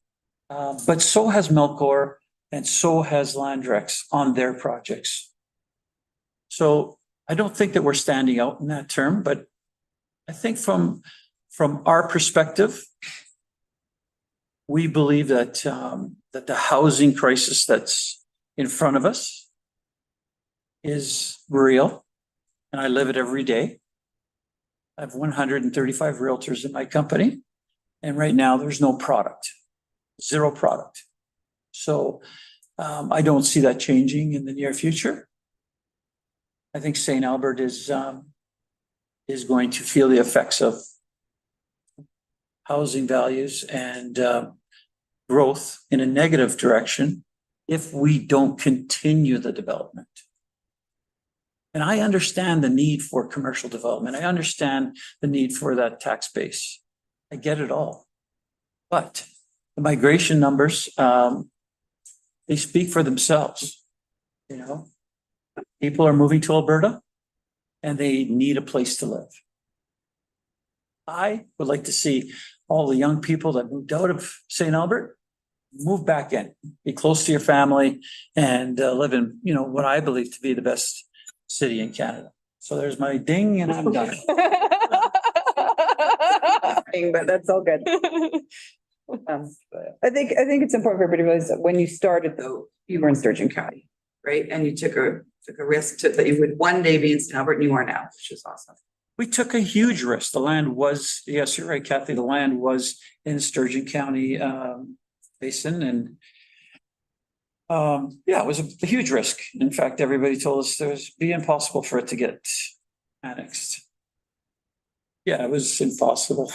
S14: but so has Melcor and so has Landrex on their projects. So I don't think that we're standing out in that term, but I think from our perspective, we believe that that the housing crisis that's in front of us is real, and I live it every day. I have 135 realtors in my company, and right now there's no product, zero product. So I don't see that changing in the near future. I think St. Albert is going to feel the effects of housing values and growth in a negative direction if we don't continue the development. And I understand the need for commercial development. I understand the need for that tax base. I get it all. But the migration numbers, they speak for themselves. People are moving to Alberta and they need a place to live. I would like to see all the young people that moved out of St. Albert move back in, be close to your family, and live in, what I believe to be the best city in Canada. So there's my ding, and I'm done.
S5: But that's all good. I think it's important for everybody to realize that when you started, though, you were in Sturgeon County, right? And you took a risk that you would one day be in St. Albert, and you are now, which is awesome.
S14: we took a huge risk. The land was, yes, you're right, Kathy, the land was in Sturgeon County basin and yeah, it was a huge risk. In fact, everybody told us it was be impossible for it to get annexed. Yeah, it was impossible.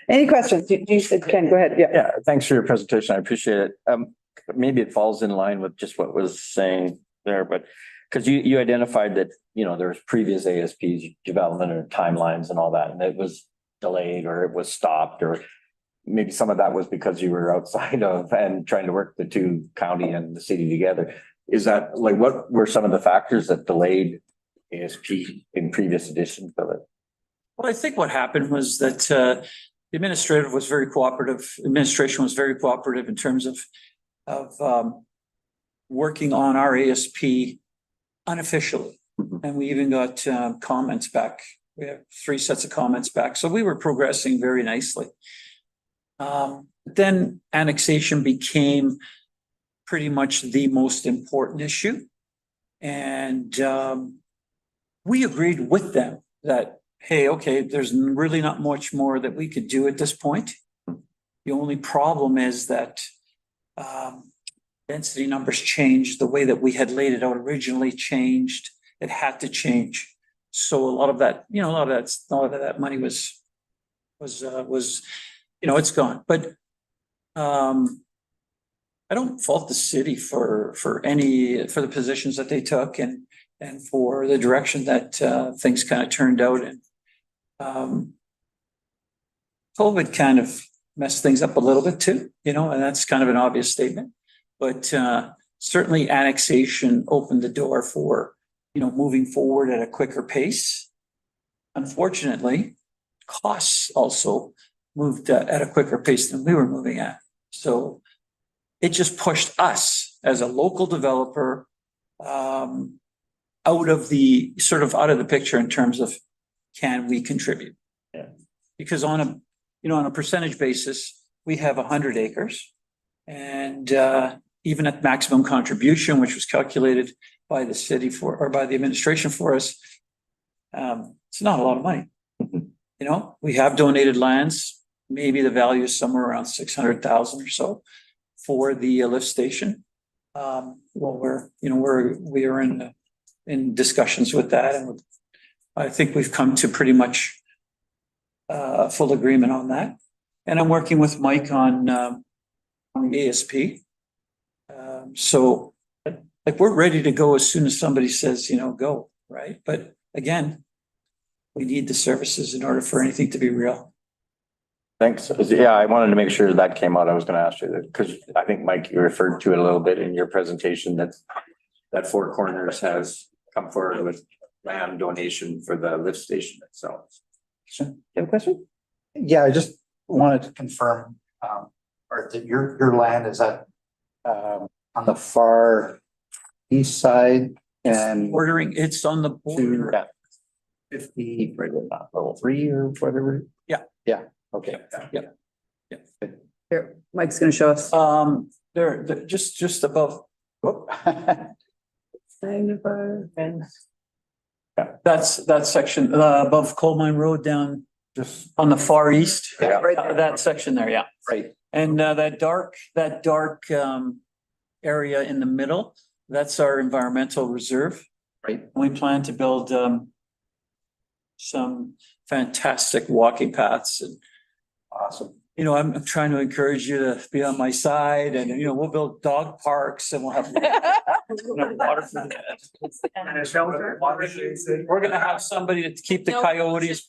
S5: Any questions? Ken, go ahead. Yeah.
S8: Yeah, thanks for your presentation. I appreciate it. Maybe it falls in line with just what was saying there, but because you identified that, you know, there's previous ASPs development or timelines and all that, and it was delayed or it was stopped, or maybe some of that was because you were outside of and trying to work the two county and the city together. Is that like, what were some of the factors that delayed ASP in previous editions of it?
S14: Well, I think what happened was that the administration was very cooperative in terms of working on our ASP unofficially. And we even got comments back. We have 3 sets of comments back. So we were progressing very nicely. Then annexation became pretty much the most important issue. And we agreed with them that, hey, okay, there's really not much more that we could do at this point. The only problem is that density numbers changed. The way that we had laid it out originally changed. It had to change. So a lot of that, you know, a lot of that money was, you know, it's gone. But I don't fault the city for the positions that they took and for the direction that things kind of turned out. And COVID kind of messed things up a little bit too, you know, and that's kind of an obvious statement. But certainly annexation opened the door for, you know, moving forward at a quicker pace. Unfortunately, costs also moved at a quicker pace than we were moving at. So it just pushed us as a local developer out of the picture in terms of, can we contribute?
S8: Yeah.
S14: Because on a percentage basis, we have 100 acres, and even at maximum contribution, which was calculated by the city by the administration for us, it's not a lot of money. You know, we have donated lands. Maybe the value is somewhere around 600,000 or so for the lift station. Well, we are in discussions with that, and I think we've come to pretty much full agreement on that. And I'm working with Mike on the ASP. So like, we're ready to go as soon as somebody says, you know, go, right? But again, we need the services in order for anything to be real.
S8: Thanks. Yeah, I wanted to make sure that came out. I was going to ask you that because I think, Mike, you referred to it a little bit in your presentation that Four Corners has come forward with land donation for the lift station itself.
S5: Do you have a question?
S6: Yeah, I just wanted to confirm, or that your land is at on the far east side and
S14: Ordering, it's on the border.
S6: to 50, right, level 3 or whatever.
S14: Yeah.
S6: Yeah. Okay.
S14: Yeah.
S5: Here, Mike's gonna show us.
S14: They're just above. That's that section above Coal Mine Road down
S6: Just
S14: on the far east.
S6: Yeah.
S5: Right there.
S14: That section there, yeah.
S6: right.
S14: And that dark area in the middle, that's our environmental reserve.
S6: Right.
S14: We plan to build some fantastic walking paths, and
S6: Awesome.
S14: you know, I'm trying to encourage you to be on my side, and you know, we'll build dog parks and we'll have water for
S10: And a shelter.
S14: We're gonna have somebody to keep the coyotes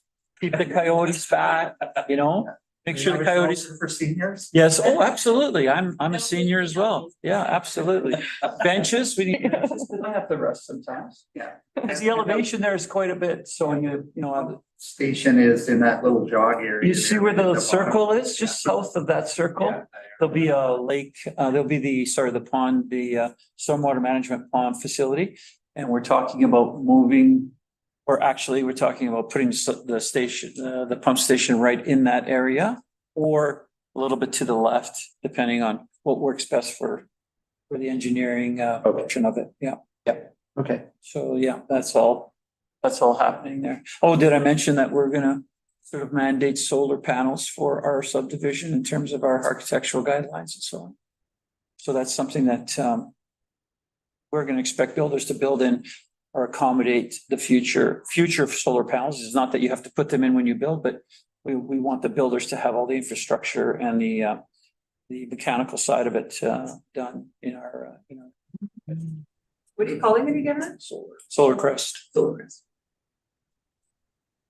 S14: back, you know, make sure the coyotes.
S10: For seniors?
S14: Yes, oh, absolutely. I'm a senior as well. Yeah, absolutely. Benches, we need. I have to rest sometimes.
S10: Yeah.
S14: Because the elevation there is quite a bit, so you know,
S6: Station is in that little jog area.
S14: you see where the circle is, just south of that circle? There'll be a lake, there'll be the pond, the stormwater management pond facility. And we're talking about moving, or actually, we're talking about putting the station, the pump station right in that area, or a little bit to the left, depending on what works best for the engineering option of it. Yeah.
S6: Okay.
S14: So, yeah, that's all That's all happening there. Oh, did I mention that we're gonna sort of mandate solar panels for our subdivision in terms of our architectural guidelines and so on? So that's something that we're gonna expect builders to build in or accommodate the future of solar panels. It's not that you have to put them in when you build, but we want the builders to have all the infrastructure and the mechanical side of it done in our
S5: What are you calling it again?
S14: Solar Crest.
S5: All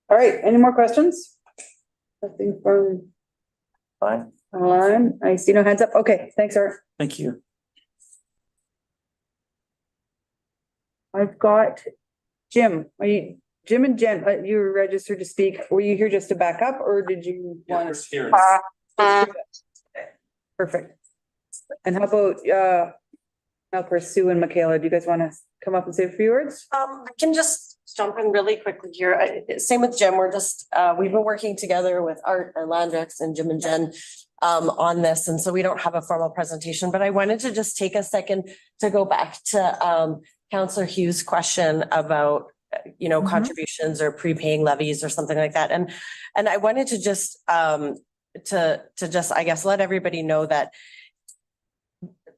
S5: right, any more questions? Nothing from
S8: Fine.
S5: online. I see no hands up. Okay, thanks, Art.
S14: Thank you.
S5: I've got Jim. Jim and Jen, you were registered to speak. Were you here just to back up or did you want to? Perfect. And how about Melchor, Sue and Michaela? Do you guys want to come up and say a few words?
S15: I can just jump in really quickly here. Same with Jim. We're just, we've been working together with Art and Landrex and Jim and Jen on this. And so we don't have a formal presentation, but I wanted to just take a second to go back to Councillor Hughes' question about, contributions or prepaying levies or something like that. And I wanted to just, I guess, let everybody know that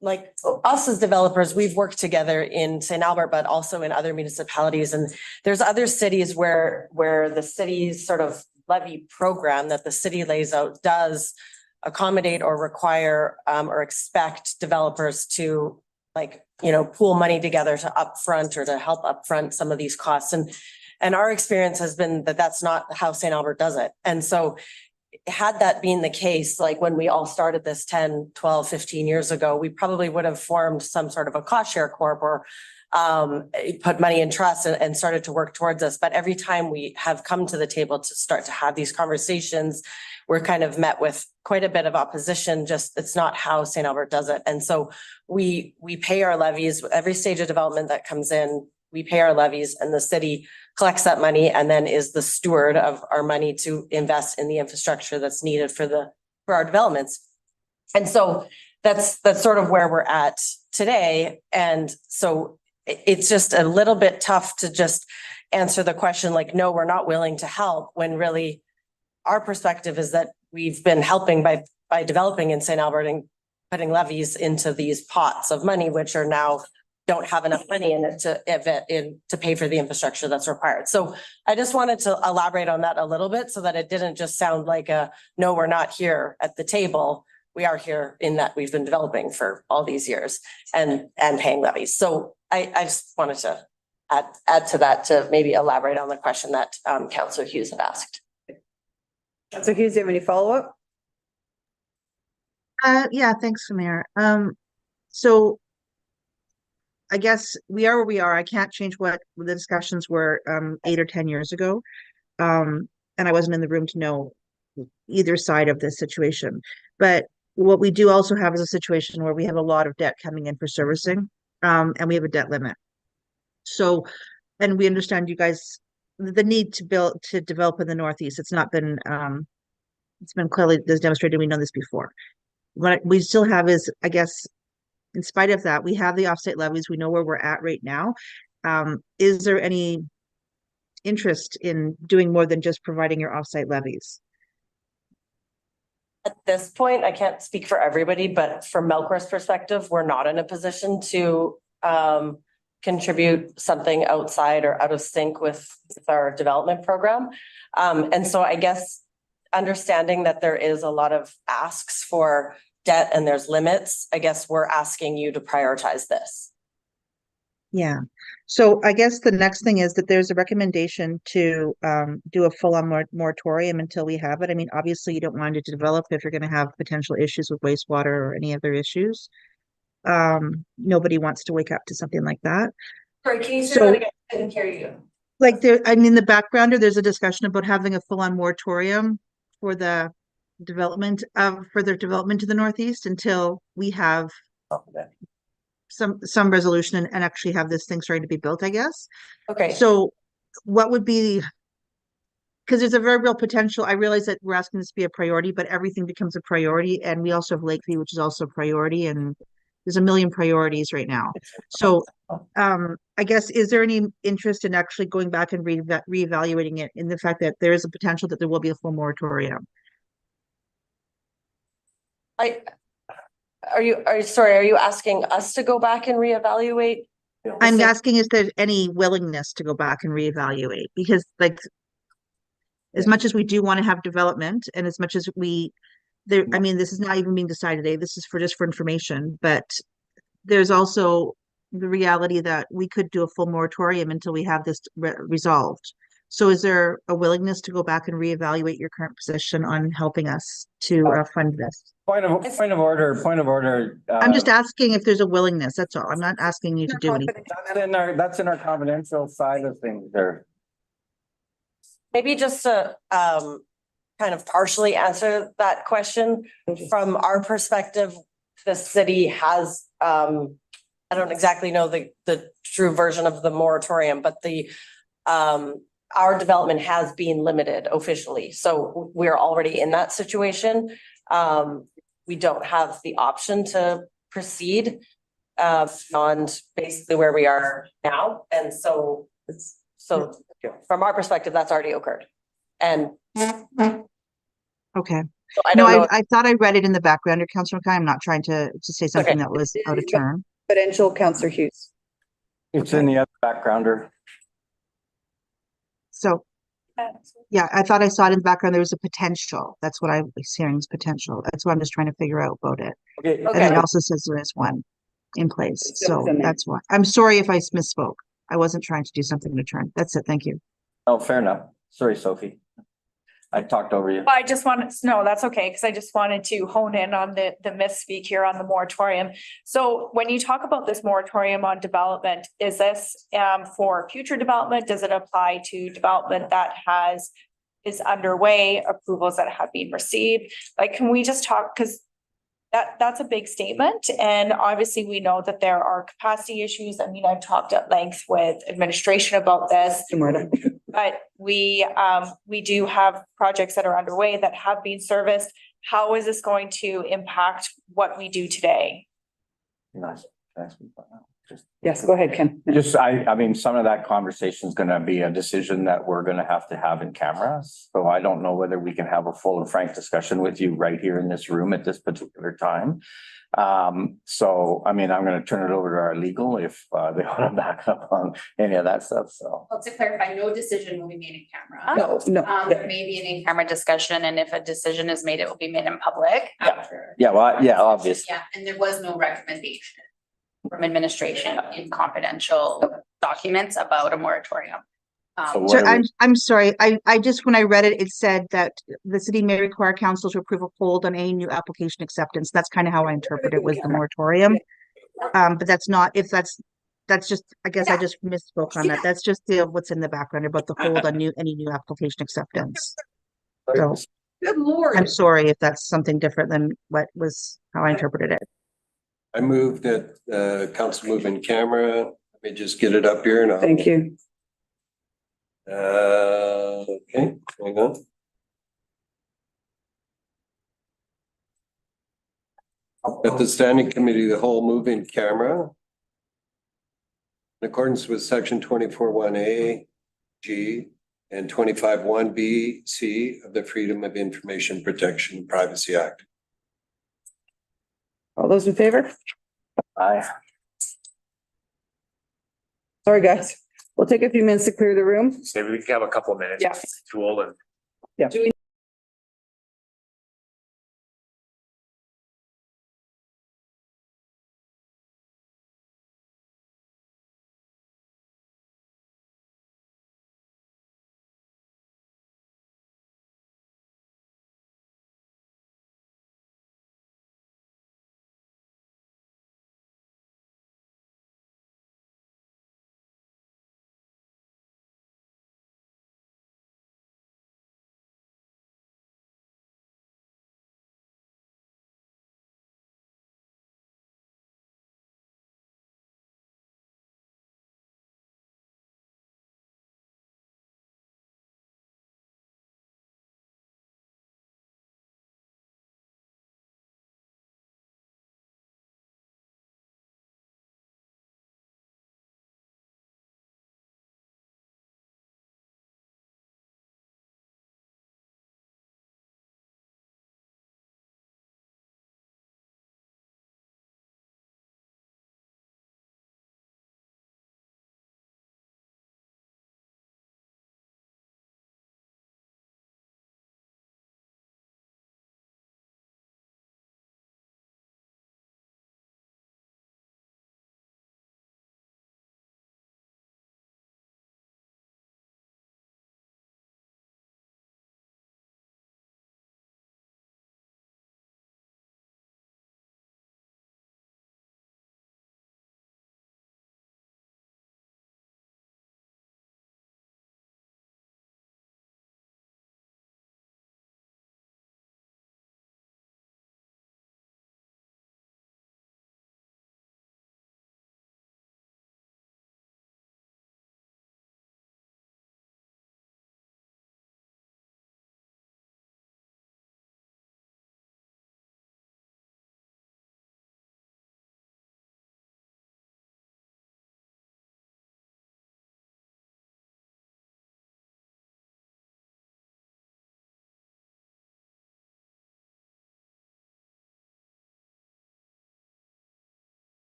S15: like us as developers, we've worked together in St. Albert, but also in other municipalities. And there's other cities where the city's sort of levy program that the city lays out does accommodate or require or expect developers to pool money together to upfront or to help upfront some of these costs. And our experience has been that that's not how St. Albert does it. And so had that been the case, like when we all started this 10, 12, 15 years ago, we probably would have formed some sort of a cost share corp or put money in trust and started to work towards this. But every time we have come to the table to start to have these conversations, we're kind of met with quite a bit of opposition. Just it's not how St. Albert does it. And so we pay our levies every stage of development that comes in. We pay our levies and the city collects that money and then is the steward of our money to invest in the infrastructure that's needed for our developments. And so that's sort of where we're at today. And so it's just a little bit tough to just answer the question like, no, we're not willing to help, when really our perspective is that we've been helping by developing in St. Albert and putting levies into these pots of money, which are now don't have enough money in it to pay for the infrastructure that's required. So I just wanted to elaborate on that a little bit so that it didn't just sound like no, we're not here at the table. We are here in that we've been developing for all these years and paying levies. So I just wanted to add to that to maybe elaborate on the question that Councillor Hughes had asked.
S5: Councillor Hughes, do you have any follow-up?
S13: Yeah, thanks, Mayor. So I guess we are where we are. I can't change what the discussions were 8 or 10 years ago. And I wasn't in the room to know either side of this situation. But what we do also have is a situation where we have a lot of debt coming in for servicing, and we have a debt limit. So, and we understand you guys, the need to develop in the Northeast. It's not been, it's been clearly demonstrated. We know this before. What we still have is, I guess, in spite of that, we have the offsite levies. We know where we're at right now. Is there any interest in doing more than just providing your offsite levies?
S15: At this point, I can't speak for everybody, but from Melcor's perspective, we're not in a position to contribute something outside or out of sync with our development program. And so I guess understanding that there is a lot of asks for debt and there's limits, I guess we're asking you to prioritize this.
S13: Yeah. So I guess the next thing is that there's a recommendation to do a full-on moratorium until we have it. I mean, obviously you don't want it to develop if you're going to have potential issues with wastewater or any other issues. Nobody wants to wake up to something like that.
S15: Sorry, can you say that again? I didn't hear you.
S13: Like there, I mean, the backgrounder, there's a discussion about having a full-on moratorium for the development to the Northeast until we have some resolution and actually have this thing starting to be built, I guess.
S15: Okay.
S13: So what would be, because there's a very real potential. I realize that we're asking this to be a priority, but everything becomes a priority. And we also have Lakeview, which is also a priority. And there's a million priorities right now. So I guess, is there any interest in actually going back and reevaluating it in the fact that there is a potential that there will be a full moratorium?
S15: Are you asking us to go back and reevaluate?
S13: I'm asking if there's any willingness to go back and reevaluate, because like, as much as we do want to have development and as much as I mean, this is not even being decided today, this is just for information, but there's also the reality that we could do a full moratorium until we have this resolved. So is there a willingness to go back and reevaluate your current position on helping us to fund this?
S8: Point of order.
S13: I'm just asking if there's a willingness, that's all. I'm not asking you to do anything.
S8: That's in our confidential side of things there.
S15: Maybe just to kind of partially answer that question, from our perspective, the city has, I don't exactly know the true version of the moratorium, but our development has been limited officially. So we're already in that situation. We don't have the option to proceed beyond basically where we are now. And so from our perspective, that's already occurred. And
S13: okay.
S15: so
S13: I thought I read it in the background, Councillor McKay. I'm not trying to say something that was out of turn.
S5: Potential, Councillor Hughes.
S8: It's in the other backgrounder.
S13: So, yeah, I thought I saw it in the background. There was a potential. That's what I was hearing, is potential. That's what I'm just trying to figure out about it.
S8: Okay.
S13: And it also says there is one in place. So that's why. I'm sorry if I misspoke. I wasn't trying to do something to turn. That's it. Thank you.
S8: Oh, fair enough. Sorry, Sophie. I talked over you.
S16: I just wanted, no, that's okay, because I just wanted to hone in on the misspeak here on the moratorium. So when you talk about this moratorium on development, is this for future development? Does it apply to development that is underway, approvals that have been received? Like, can we just talk, because that's a big statement. And obviously we know that there are capacity issues. I mean, I've talked at length with administration about this. But we do have projects that are underway that have been serviced. How is this going to impact what we do today?
S8: Nice.
S5: Yes, go ahead, Ken.
S8: Just, I mean, some of that conversation is gonna be a decision that we're gonna have to have in camera. So I don't know whether we can have a full and frank discussion with you right here in this room at this particular time. So, I mean, I'm gonna turn it over to our legal if they want to back up on any of that stuff, so.
S17: Well, to clarify, no decision will be made in camera.
S5: No.
S17: There may be an in-camera discussion, and if a decision is made, it will be made in public after.
S8: Yeah, well, yeah, obviously.
S17: Yeah, and there was no recommendation from administration in confidential documents about a moratorium.
S13: So I'm sorry. I just, when I read it, it said that the city may require council to approve a hold on any new application acceptance. That's kind of how I interpret it, was the moratorium. But that's not, if that's just, I guess I just misspoke on that. That's just what's in the background about the hold on any new application acceptance. So
S3: Good Lord.
S13: I'm sorry if that's something different than what was how I interpreted it.
S3: I moved that council move in camera. Let me just get it up here and I'll.
S5: Thank you.
S3: Okay, hang on. At the standing committee, the whole move in camera. In accordance with section 24(1)(a), G, and 25(1)(b), C of the Freedom of Information Protection and Privacy Act.
S5: All those in favor?
S8: Aye.
S5: Sorry, guys. We'll take a few minutes to clear the room.
S7: Maybe we can have a couple of minutes.
S5: Yeah.
S7: Tool and.
S5: Yeah.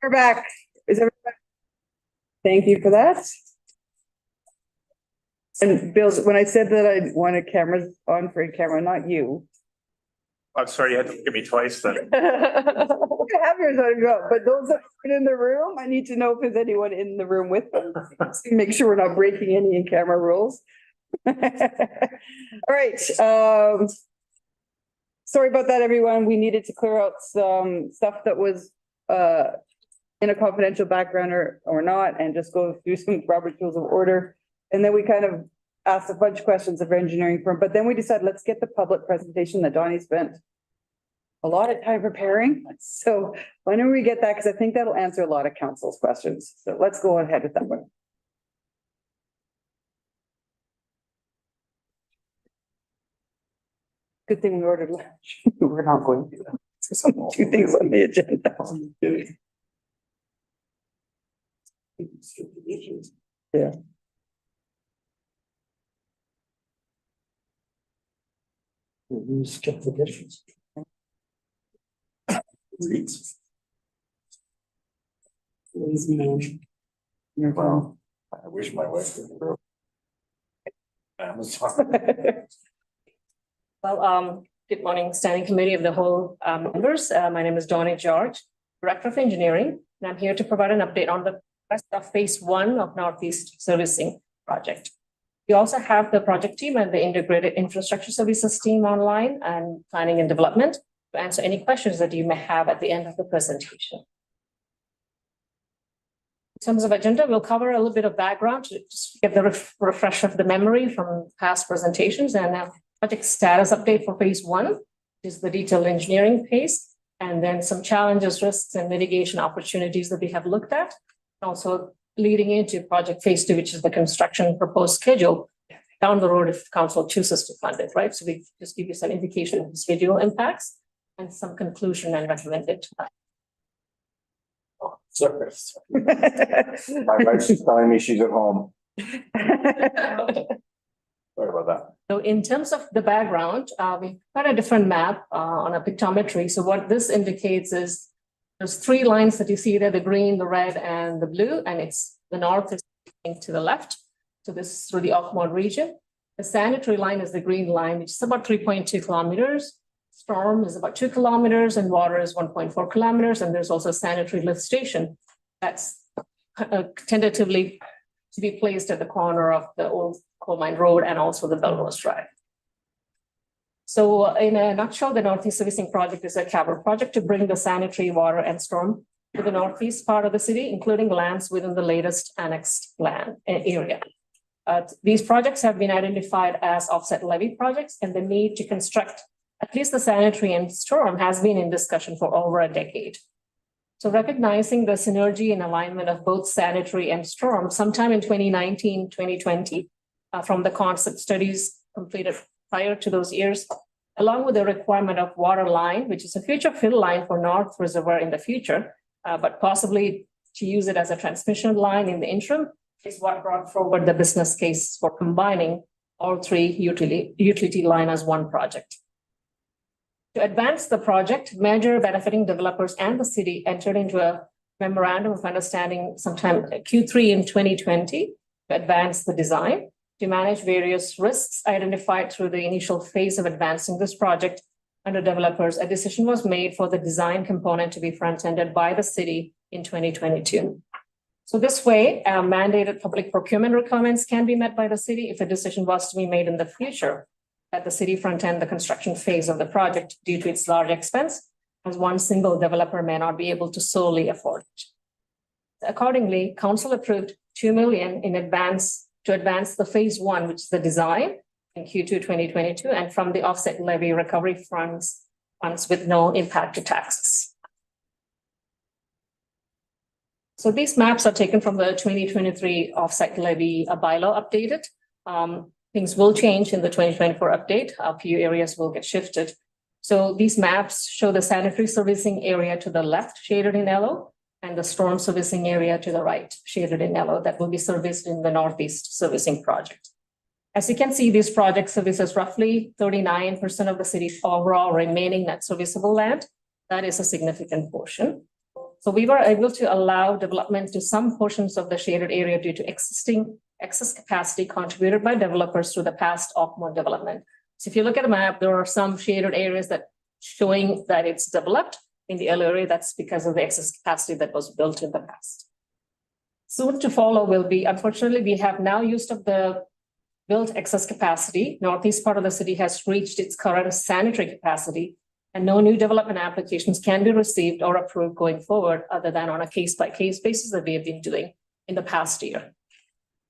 S5: We're back. Is everybody? Thank you for that. And Bill, when I said that I wanted cameras on for a camera, not you.
S7: I'm sorry, you had to look at me twice then.
S5: I have yours on go, but those that are in the room, I need to know if there's anyone in the room with them. Make sure we're not breaking any in-camera rules. All right, sorry about that, everyone. We needed to clear out some stuff that was in a confidential background or not, and just go through some Robert's Rules of Order. And then we kind of asked a bunch of questions of our engineering firm, but then we decided, let's get the public presentation that Donnie spent a lot of time preparing. So why don't we get that? Because I think that'll answer a lot of council's questions. So let's go ahead with that one. Good thing we ordered lunch. We're not going to do that. There's only two things on the agenda. Yeah.
S8: We skip the dishes.
S5: Well,
S8: I wish my wife would. Amazon.
S18: Well, good morning, Standing Committee of the whole members. My name is Donnie George, Director of Engineering, and I'm here to provide an update on the rest of phase 1 of Northeast Servicing Project. We also have the project team and the Integrated Infrastructure Services team online and planning and development to answer any questions that you may have at the end of the presentation. In terms of agenda, we'll cover a little bit of background to just get the refresh of the memory from past presentations, and project status update for phase 1 is the detailed engineering phase, and then some challenges, risks, and mitigation opportunities that we have looked at. Also leading into project phase 2, which is the construction proposed schedule down the road if council chooses to fund it, right? So we just give you some indication of the schedule impacts and some conclusion and recommended.
S7: Sorry. My wife's telling me she's at home. Sorry about that.
S18: So in terms of the background, we've got a different map on a pictometry. So what this indicates is there's 3 lines that you see there, the green, the red, and the blue, and it's the north is to the left. So this is through the Oakmont region. The sanitary line is the green line, which is about 3.2 kilometers. Storm is about 2 kilometers, and water is 1.4 kilometers. And there's also a sanitary lift station that's tentatively to be placed at the corner of the old Coal Mine Road and also the Belrose Drive. So in a nutshell, the Northeast Servicing Project is a capital project to bring the sanitary, water, and storm to the northeast part of the city, including lands within the latest annexed land area. These projects have been identified as offset levy projects, and the need to construct at least the sanitary and storm has been in discussion for over a decade. So recognizing the synergy and alignment of both sanitary and storm, sometime in 2019, 2020, from the concept studies completed prior to those years, along with the requirement of water line, which is a future fill line for North Reservoir in the future, but possibly to use it as a transmission line in the interim, is what brought forward the business case for combining all 3 utility line as one project. To advance the project, major benefiting developers and the city entered into a memorandum of understanding sometime Q3 in 2020 to advance the design. To manage various risks identified through the initial phase of advancing this project under developers, a decision was made for the design component to be front-ended by the city in 2022. So this way, mandated public procurement requirements can be met by the city if a decision was to be made in the future that the city front-end the construction phase of the project due to its large expense, as one single developer may not be able to solely afford it. Accordingly, council approved $2 million in advance to advance the phase 1, which is the design in Q2 2022, and from the offset levy recovery funds with no impact to taxes. So these maps are taken from the 2023 offset levy bylaw updated. Things will change in the 2024 update. A few areas will get shifted. So these maps show the sanitary servicing area to the left, shaded in yellow, and the storm servicing area to the right, shaded in yellow, that will be serviced in the Northeast Servicing Project. As you can see, these projects services roughly 39% of the city's overall remaining net serviceable land. That is a significant portion. So we were able to allow development to some portions of the shaded area due to existing excess capacity contributed by developers through the past Oakmont development. So if you look at the map, there are some shaded areas that showing that it's developed in the area. That's because of the excess capacity that was built in the past. Soon to follow will be, unfortunately, we have now used up the built excess capacity. Northeast part of the city has reached its current sanitary capacity, and no new development applications can be received or approved going forward other than on a case-by-case basis that we have been doing in the past year.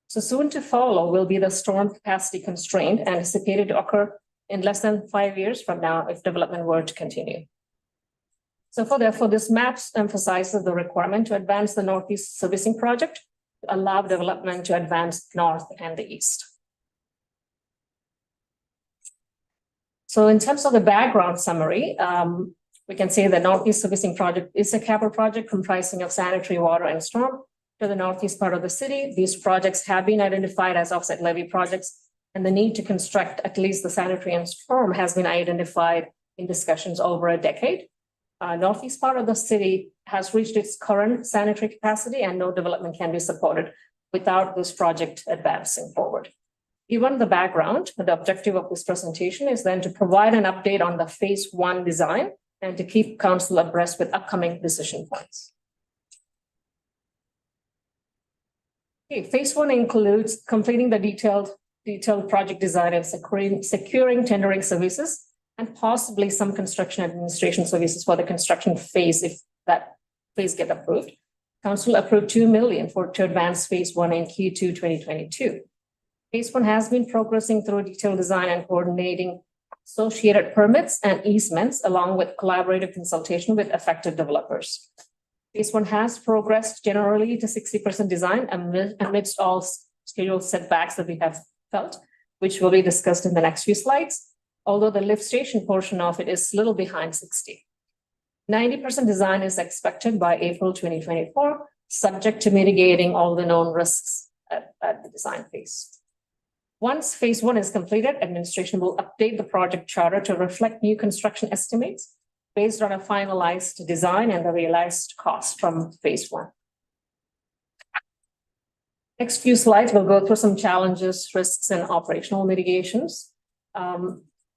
S18: So soon to follow will be the storm capacity constraint anticipated to occur in less than 5 years from now if development were to continue. So therefore, this map emphasizes the requirement to advance the Northeast Servicing Project to allow development to advance north and the east. So in terms of the background summary, we can say the Northeast Servicing Project is a capital project comprising of sanitary, water, and storm to the northeast part of the city. These projects have been identified as offset levy projects, and the need to construct at least the sanitary and storm has been identified in discussions over a decade. Northeast part of the city has reached its current sanitary capacity, and no development can be supported without this project advancing forward. Given the background, the objective of this presentation is then to provide an update on the phase 1 design and to keep council abreast with upcoming decision points. Okay, phase 1 includes completing the detailed project design and securing tendering services and possibly some construction administration services for the construction phase if that phase get approved. Council approved $2 million to advance phase 1 in Q2 2022. Phase 1 has been progressing through detailed design and coordinating associated permits and easements along with collaborative consultation with affected developers. Phase 1 has progressed generally to 60% design amidst all schedule setbacks that we have felt, which will be discussed in the next few slides. Although the lift station portion of it is a little behind 60. 90% design is expected by April 2024, subject to mitigating all the known risks at the design phase. Once phase 1 is completed, administration will update the project charter to reflect new construction estimates based on a finalized design and the realized cost from phase 1. Next few slides, we'll go through some challenges, risks, and operational mitigations.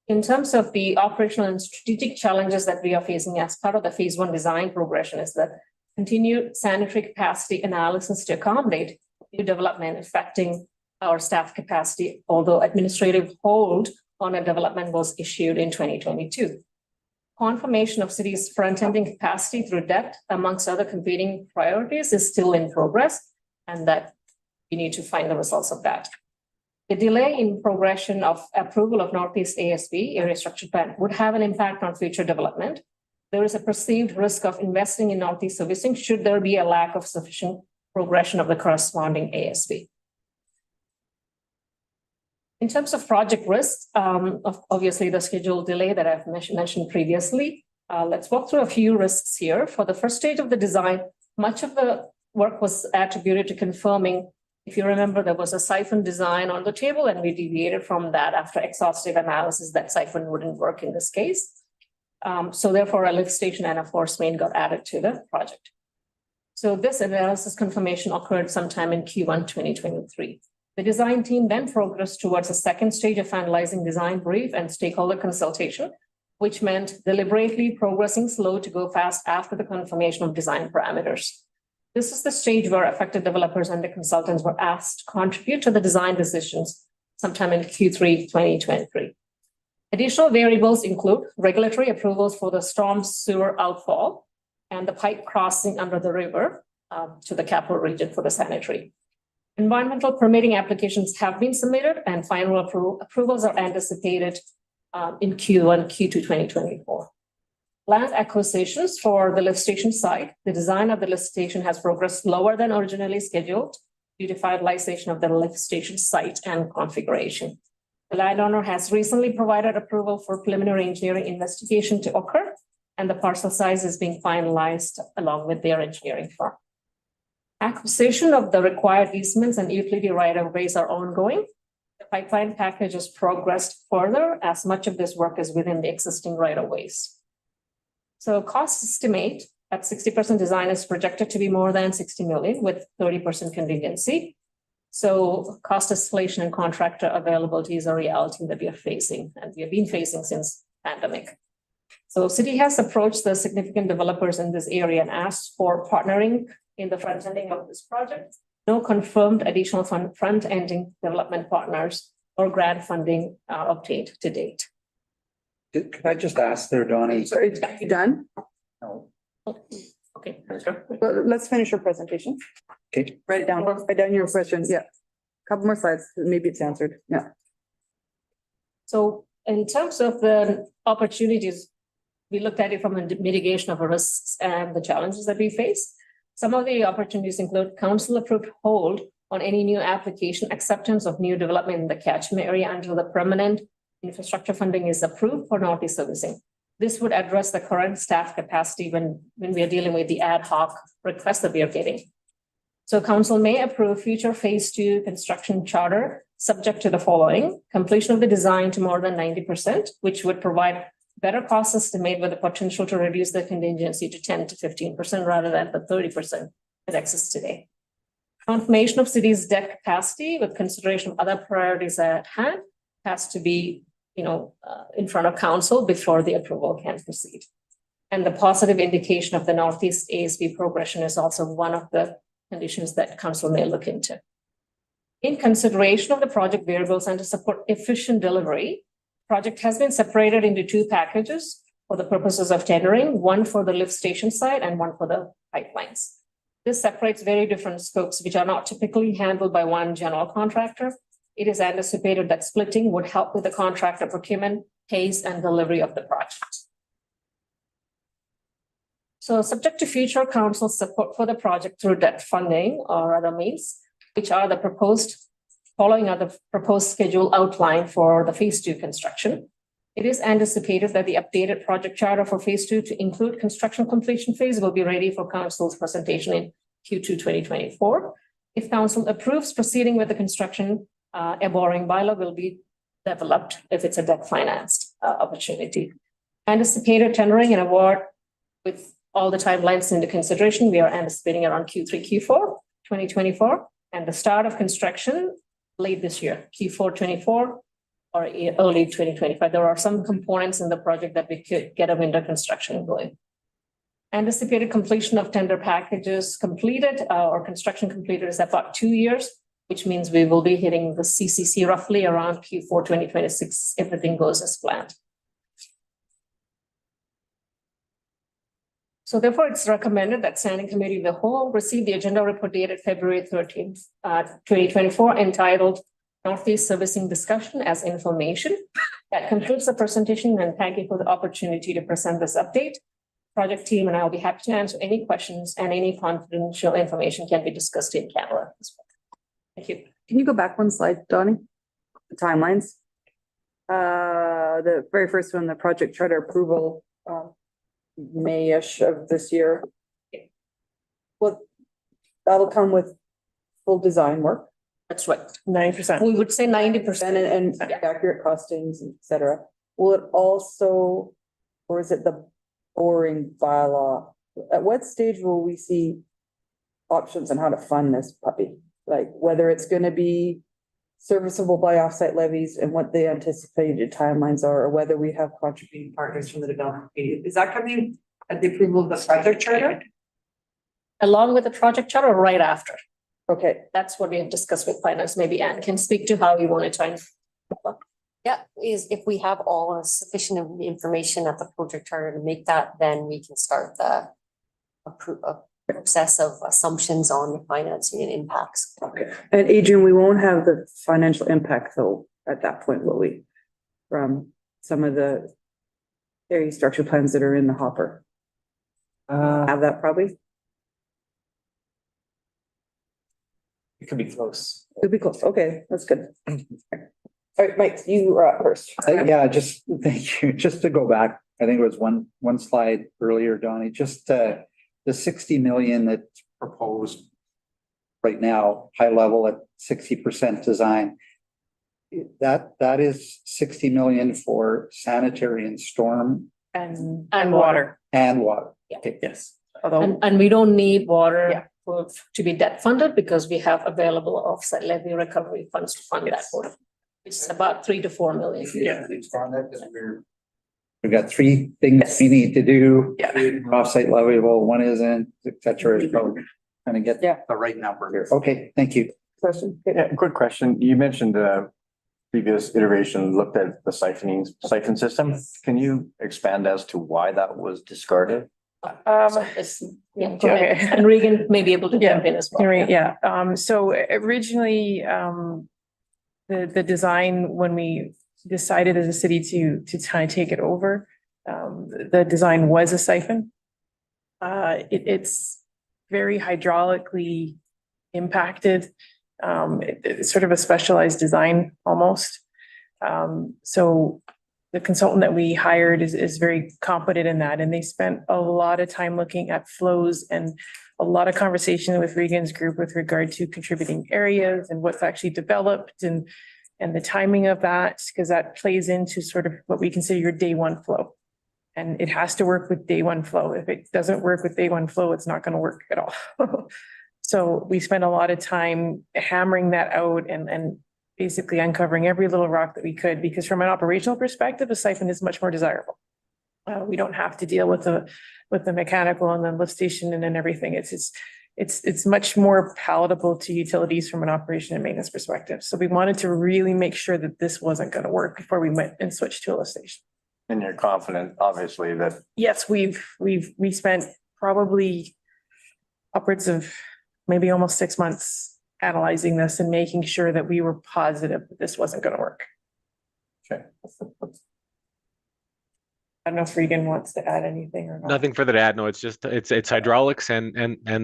S18: In terms of the operational and strategic challenges that we are facing as part of the phase 1 design progression is the continued sanitary capacity analysis to accommodate new development affecting our staff capacity, although administrative hold on a development was issued in 2022. Confirmation of city's front-ending capacity through debt, amongst other competing priorities, is still in progress, and that we need to find the results of that. The delay in progression of approval of Northeast ASB, Area Structure Plan, would have an impact on future development. There is a perceived risk of investing in Northeast Servicing should there be a lack of sufficient progression of the corresponding ASB. In terms of project risks, obviously the schedule delay that I've mentioned previously, let's walk through a few risks here. For the first stage of the design, much of the work was attributed to confirming. If you remember, there was a siphon design on the table and we deviated from that after exhaustive analysis that siphon wouldn't work in this case. So therefore a lift station and a force main got added to the project. So this analysis confirmation occurred sometime in Q1 2023. The design team then progressed towards the second stage of finalizing design brief and stakeholder consultation, which meant deliberately progressing slow to go fast after the confirmation of design parameters. This is the stage where affected developers and the consultants were asked to contribute to the design decisions sometime in Q3 2023. Additional variables include regulatory approvals for the storm sewer outfall and the pipe crossing under the river to the capital region for the sanitary. Environmental permitting applications have been submitted and final approvals are anticipated in Q1, Q2 2024. Land acquisitions for the lift station site. The design of the lift station has progressed slower than originally scheduled due to finalization of the lift station site and configuration. The landowner has recently provided approval for preliminary engineering investigation to occur, and the parcel size is being finalized along with their engineering firm. Acquisition of the required easements and utility right-of-ways are ongoing. The pipeline package has progressed further as much of this work is within the existing right-of-ways. So cost estimate At 60% design is projected to be more than 60 million with 30% contingency. So cost escalation and contractor availability is a reality that we are facing and we have been facing since pandemic. So city has approached the significant developers in this area and asked for partnering in the front ending of this project. No confirmed additional front ending development partners or grant funding are obtained to date.
S6: Could I just ask there, Donnie?
S5: Sorry, are you done?
S6: No.
S18: Okay.
S5: Well, let's finish your presentation.
S6: Okay.
S5: Write down your questions. Yeah. Couple more slides, maybe it's answered. Yeah.
S18: So in terms of the opportunities, we looked at it from a mitigation of risks and the challenges that we face. Some of the opportunities include council approved hold on any new application, acceptance of new development in the catchment area until the permanent infrastructure funding is approved for Northeast servicing. This would address the current staff capacity when we are dealing with the ad hoc requests that we are getting. So council may approve future phase 2 construction charter subject to the following: completion of the design to more than 90%, which would provide better cost estimate with the potential to reduce the contingency to 10 to 15% rather than the 30% that exists today. Confirmation of city's debt capacity with consideration of other priorities at hand has to be, in front of council before the approval can proceed. And the positive indication of the Northeast ASB progression is also one of the conditions that council may look into. In consideration of the project variables and to support efficient delivery, project has been separated into 2 packages for the purposes of tendering, one for the lift station site and one for the pipelines. This separates very different scopes, which are not typically handled by one general contractor. It is anticipated that splitting would help with the contractor procurement, pace, and delivery of the project. So subject to future council support for the project through debt funding or other means, which are the proposed schedule outline for the phase 2 construction. It is anticipated that the updated project charter for phase 2 to include construction completion phase will be ready for council's presentation in Q2 2024. If council approves proceeding with the construction, a borrowing bylaw will be developed if it's a debt financed opportunity. Anticipated tendering and award with all the timelines into consideration, we are anticipating around Q3, Q4 2024, and the start of construction late this year, Q4 24 or early 2025. There are some components in the project that we could get a winter construction going. Anticipated completion of tender packages completed or construction completed is about 2 years, which means we will be hitting the CCC roughly around Q4 2026 if everything goes as planned. So therefore, it's recommended that Standing Committee of the Whole receive the agenda report dated February 13th, 2024, entitled Northeast Servicing Discussion as Information. That concludes the presentation, and thank you for the opportunity to present this update. Project team and I will be happy to answer any questions, and any confidential information can be discussed in camera as well. Thank you.
S5: Can you go back one slide, Donnie? The timelines. The very first one, the project charter approval, May-ish of this year. Well, that'll come with full design work.
S18: That's right, 90%. We would say 90%.
S5: And accurate costings, et cetera. Will it also, or is it the boring bylaw? At what stage will we see options on how to fund this puppy? Like whether it's gonna be serviceable by offsite levies and what the anticipated timelines are, or whether we have contributing partners from the development committee. Is that coming at the approval of the project charter?
S18: Along with the project charter or right after?
S5: Okay.
S18: That's what we have discussed with finance. Maybe Anne can speak to how we want to time.
S19: Yeah, is if we have all sufficient information at the project charter to make that, then we can start the process of assumptions on the financing and impacts.
S5: Okay. And Adrian, we won't have the financial impact though at that point, will we? From some of the area structure plans that are in the hopper. Have that probably?
S7: It could be close.
S5: Could be close. Okay, that's good. All right, Mike, you are up first.
S6: Yeah, just thank you. Just to go back, I think it was one slide earlier, Donnie, just the 60 million that's proposed right now, high level at 60% design. That is 60 million for sanitary and storm
S18: and water.
S6: And water.
S18: Yeah.
S6: Okay, yes.
S5: Although,
S18: And we don't need water to be debt funded because we have available offset levy recovery funds to fund that water. It's about 3 to 4 million.
S6: Yeah. We've got three things we need to do.
S5: Yeah.
S6: Offsite leviable, one isn't, et cetera. So kind of get
S5: Yeah.
S6: the right number here. Okay, thank you.
S5: question?
S8: Yeah, quick question. You mentioned the previous iteration looked at the siphon system. Can you expand as to why that was discarded?
S18: Yeah, go ahead. And Regan may be able to jump in as well.
S20: So originally, the design, when we decided as a city to kind of take it over, the design was a siphon. It's very hydraulically impacted. It's sort of a specialized design almost. So the consultant that we hired is very competent in that, and they spent a lot of time looking at flows and a lot of conversation with Regan's group with regard to contributing areas and what's actually developed and the timing of that, because that plays into sort of what we consider your day one flow. And it has to work with day one flow. If it doesn't work with day one flow, it's not going to work at all. So we spent a lot of time hammering that out and basically uncovering every little rock that we could, because from an operational perspective, a siphon is much more desirable. We don't have to deal with the mechanical and then lift station and then everything. It's much more palatable to utilities from an operation and maintenance perspective. So we wanted to really make sure that this wasn't going to work before we went and switched to a lift station.
S8: And you're confident, obviously, that
S20: Yes, we spent probably upwards of maybe almost 6 months analyzing this and making sure that we were positive that this wasn't going to work.
S8: Okay.
S20: I don't know if Regan wants to add anything or not.
S12: Nothing further to add. No, it's just it's hydraulics and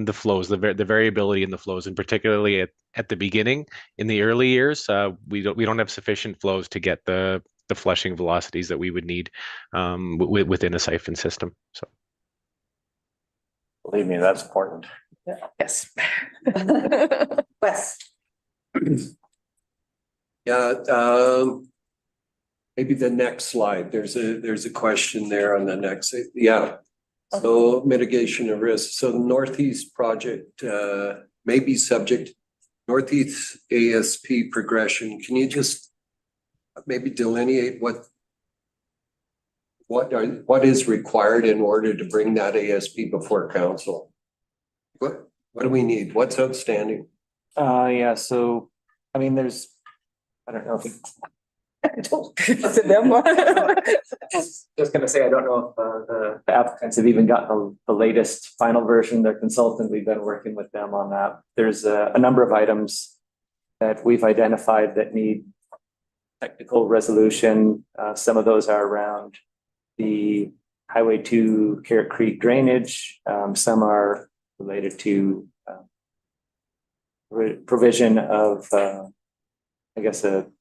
S12: the flows, the variability in the flows, and particularly at the beginning in the early years, we don't have sufficient flows to get the flushing velocities that we would need within a siphon system. So
S8: believe me, that's important.
S5: Yes. Wes.
S3: Yeah, maybe the next slide, there's a question there on the next, yeah. So mitigation of risk. So the Northeast project may be subject, Northeast ASP progression. Can you just maybe delineate what is required in order to bring that ASP before council? What do we need? What's outstanding?
S14: Yeah, so, I mean, I don't know if just gonna say, I don't know if the applicants have even gotten the latest final version. Their consultant, we've been working with them on that. There's a number of items that we've identified that need technical resolution. Some of those are around the Highway 2 Carrot Creek drainage. Some are related to provision of, I guess, the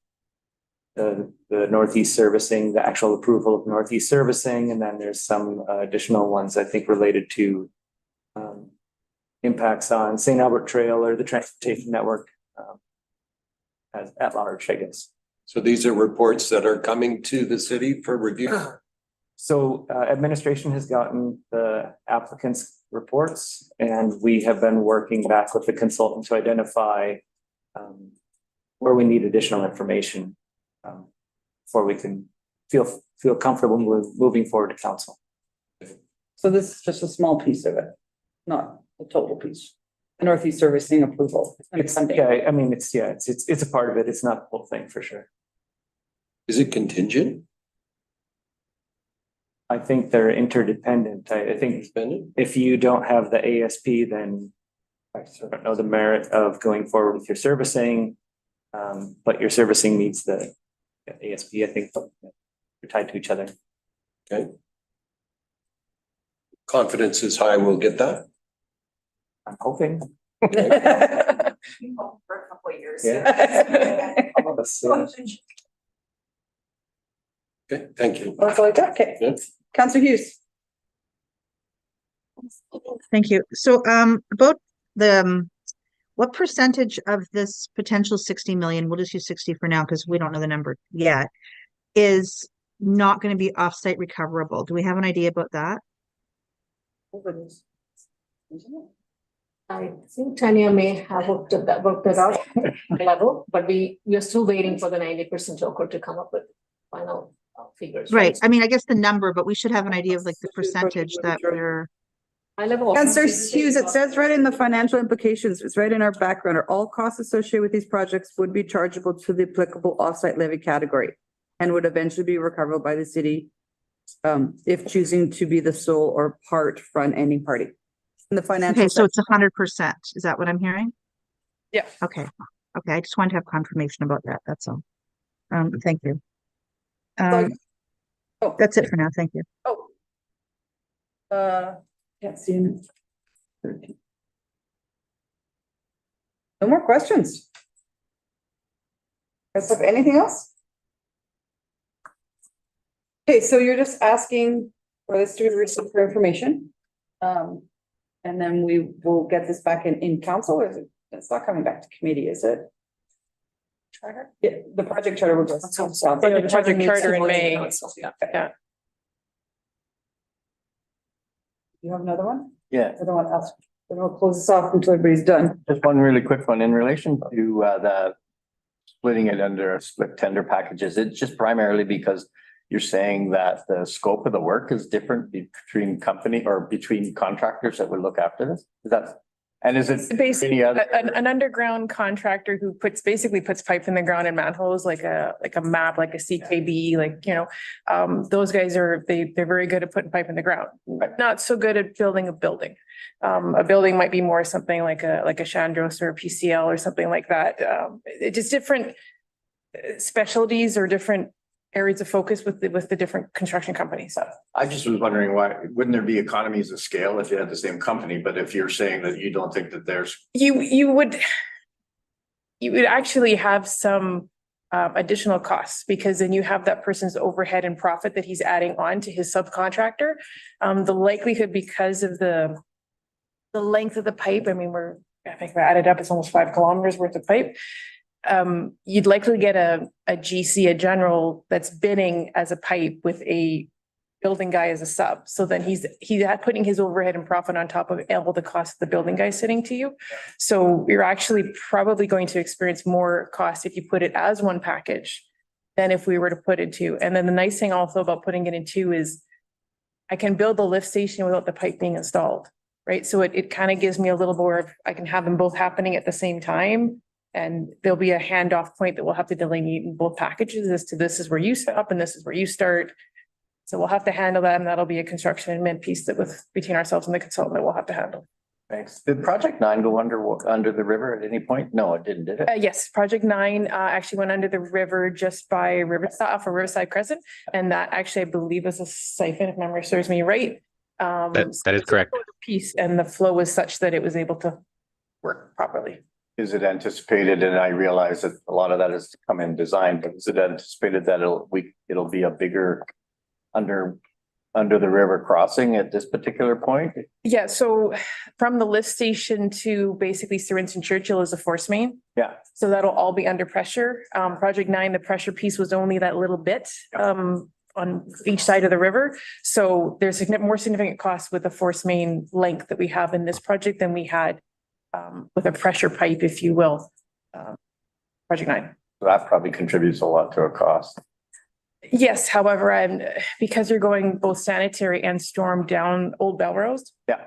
S14: Northeast servicing, the actual approval of Northeast servicing, and then there's some additional ones, I think, related to impacts on St. Albert Trail or the transportation network at large, I guess.
S3: So these are reports that are coming to the city for review?
S14: So administration has gotten the applicants' reports, and we have been working back with the consultant to identify where we need additional information before we can feel comfortable moving forward to council.
S5: So this is just a small piece of it, not the total piece. The Northeast servicing approval.
S14: Yeah, I mean, it's a part of it. It's not the whole thing for sure.
S3: Is it contingent?
S14: I think they're interdependent. I think if you don't have the ASP, then I don't know the merit of going forward with your servicing. But your servicing needs the ASP. I think they're tied to each other.
S3: Okay. Confidence is high, we'll get that.
S14: I'm hoping.
S17: For a couple of years.
S14: Yeah. All of us, yeah.
S3: Okay, thank you.
S5: That's all I got. Okay. Councillor Hughes.
S13: Thank you. So about the what percentage of this potential 60 million, we'll just use 60 for now because we don't know the number yet, is not going to be offsite recoverable? Do we have an idea about that?
S18: I think Tanya may have worked it out level, but we are still waiting for the 90% joker to come up with final figures.
S13: Right, I mean, I guess the number, but we should have an idea of like the percentage that we're.
S18: High level.
S5: Counselor Hughes, it says right in the financial implications, it's right in our background, are all costs associated with these projects would be chargeable to the applicable offsite levy category and would eventually be recoverable by the city if choosing to be the sole or part front-ending party. In the financial.
S13: Okay, so it's 100%. Is that what I'm hearing?
S20: Yeah.
S13: Okay, okay, I just wanted to have confirmation about that, that's all. Thank you. That's it for now, thank you.
S5: Can't see him. No more questions. Guys have anything else? Okay, so you're just asking for this to be received for information. And then we will get this back in council, or is it, it's not coming back to committee, is it? Charter? Yeah, the project charter will go.
S20: Project charter in May. Yeah.
S5: You have another one?
S8: Yeah.
S5: I don't want to ask, then we'll close this off until everybody's done.
S8: Just one really quick one in relation to the splitting it under split tender packages. It's just primarily because you're saying that the scope of the work is different between company or between contractors that would look after this? Is that, and is it
S20: Basically,
S8: any other?
S20: an underground contractor who basically puts pipe in the ground and manholes, like a map, like a CKB, like, you know, those guys they're very good at putting pipe in the ground. Not so good at building a building. A building might be more something like a Chandros or a PCL or something like that. It's just different specialties or different areas of focus with the different construction companies.
S8: I just was wondering why, wouldn't there be economies of scale if you had the same company? But if you're saying that you don't think that there's.
S20: You would actually have some additional costs, because then you have that person's overhead and profit that he's adding on to his subcontractor. The likelihood, because of the length of the pipe, I mean, I think we added up, it's almost 5 kilometers worth of pipe. You'd likely get a GC, a general, that's bidding as a pipe with a building guy as a sub. So then he's putting his overhead and profit on top of all the costs of the building guy sitting to you. So you're actually probably going to experience more cost if you put it as one package than if we were to put it two. And then the nice thing also about putting it in two is I can build the lift station without the pipe being installed, right? So it kind of gives me a little more of, I can have them both happening at the same time. And there'll be a handoff point that we'll have to delineate in both packages as to this is where you stop and this is where you start. So we'll have to handle that, and that'll be a construction admin piece that between ourselves and the consultant that we'll have to handle.
S8: Thanks. Did Project 9 go under the river at any point? No, it didn't, did it?
S20: Yes, Project 9 actually went under the river just by Riverside, off of Riverside Crescent. And that actually, I believe, is a siphon, if memory serves me right.
S12: That is correct.
S20: Piece, and the flow was such that it was able to work properly.
S8: Is it anticipated, and I realize that a lot of that is to come in design, but is it anticipated that it'll be a bigger under the river crossing at this particular point?
S20: Yeah, so from the lift station to basically Sir Winston Churchill is a force main.
S8: Yeah.
S20: So that'll all be under pressure. Project 9, the pressure piece was only that little bit on each side of the river. So there's more significant costs with the force main length that we have in this project than we had with a pressure pipe, if you will. Project 9.
S8: So that probably contributes a lot to a cost.
S20: Yes, however, because you're going both sanitary and storm down Old Belrose.
S8: Yeah.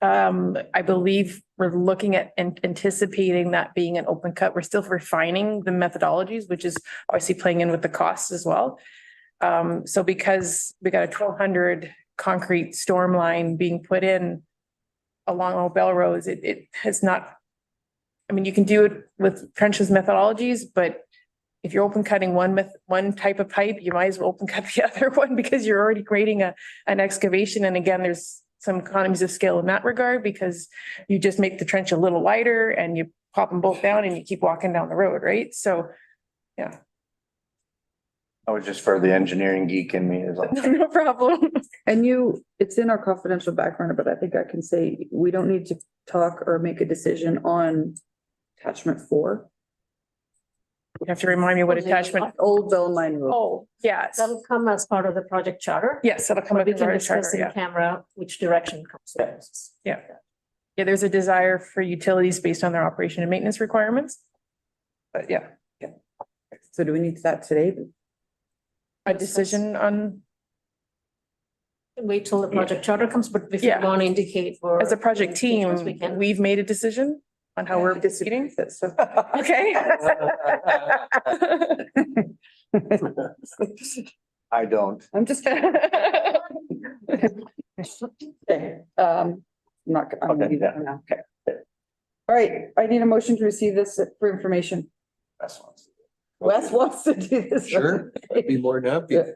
S20: I believe we're looking at anticipating that being an open cut. We're still refining the methodologies, which is obviously playing in with the costs as well. So because we got a 1,200 concrete storm line being put in along Old Belrose, it has not, I mean, you can do it with trenchless methodologies, but if you're open cutting one type of pipe, you might as well open cut the other one, because you're already creating an excavation. And again, there's some economies of scale in that regard, because you just make the trench a little wider and you pop them both down and you keep walking down the road, right? So, yeah.
S8: I was just for the engineering geek in me.
S20: No problem.
S5: And it's in our confidential background, but I think I can say we don't need to talk or make a decision on attachment 4.
S20: You have to remind me what attachment.
S5: Old Bell Mine Road.
S20: Oh, yes.
S18: That'll come as part of the project charter.
S20: Yes, that'll come
S18: But
S20: with
S18: we
S20: the
S18: can
S20: project charter,
S18: discuss in
S20: yeah.
S18: camera which direction comes first.
S20: Yeah, Yeah, there's a desire for utilities based on their operation and maintenance requirements. But yeah,
S5: So do we need that today?
S20: a decision on,
S18: Wait till the project charter comes, but if you
S20: Yeah.
S18: want to indicate for.
S20: as a project team,
S18: we can.
S20: we've made a decision on how we're proceeding.
S5: So.
S20: Okay.
S6: I don't.
S5: I'm just. Okay, not, I'm gonna do that now, okay. All right, I need a motion to receive this for information. Wes wants to do this.
S3: Sure, I'd be more than happy.
S5: Yeah.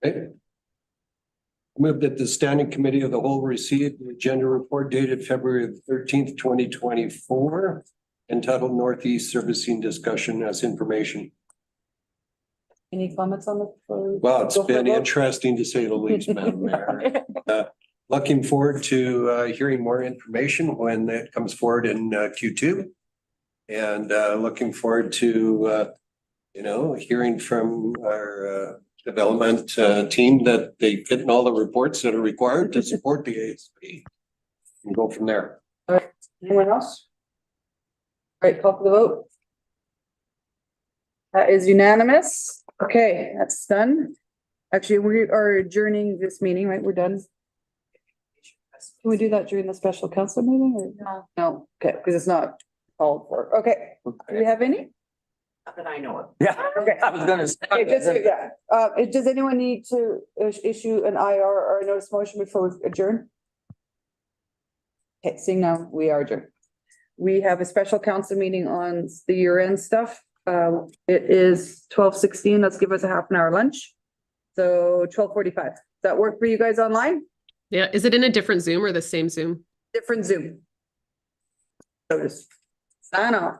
S3: Okay. Move that the Standing Committee of the Whole receive the agenda report dated February 13th, 2024, entitled Northeast Servicing Discussion as Information.
S5: Any comments on the?
S3: Well, it's been interesting to say the least, Madam Mayor. Looking forward to hearing more information when it comes forward in Q2. And looking forward to hearing from our development team that they've gotten all the reports that are required to support the ASP. And go from there.
S5: All right, anyone else? All right, call for the vote. That is unanimous. Okay, that's done. Actually, we are adjourning this meeting, right? We're done. Can we do that during the special council meeting or? No. No, okay, because it's not called for. Okay, do we have any?
S8: Not that I know of.
S5: Yeah. Okay.
S8: I was gonna say.
S5: Okay, does anyone need to issue an IR or a notice motion before we adjourn? Okay, seeing now, we are adjourned. We have a special council meeting on the year-end stuff. It is 12:16. Let's give us a half an hour lunch. So 12:45. Does that work for you guys online?
S21: Yeah, is it in a different Zoom or the same Zoom?
S5: Different Zoom. So just sign off.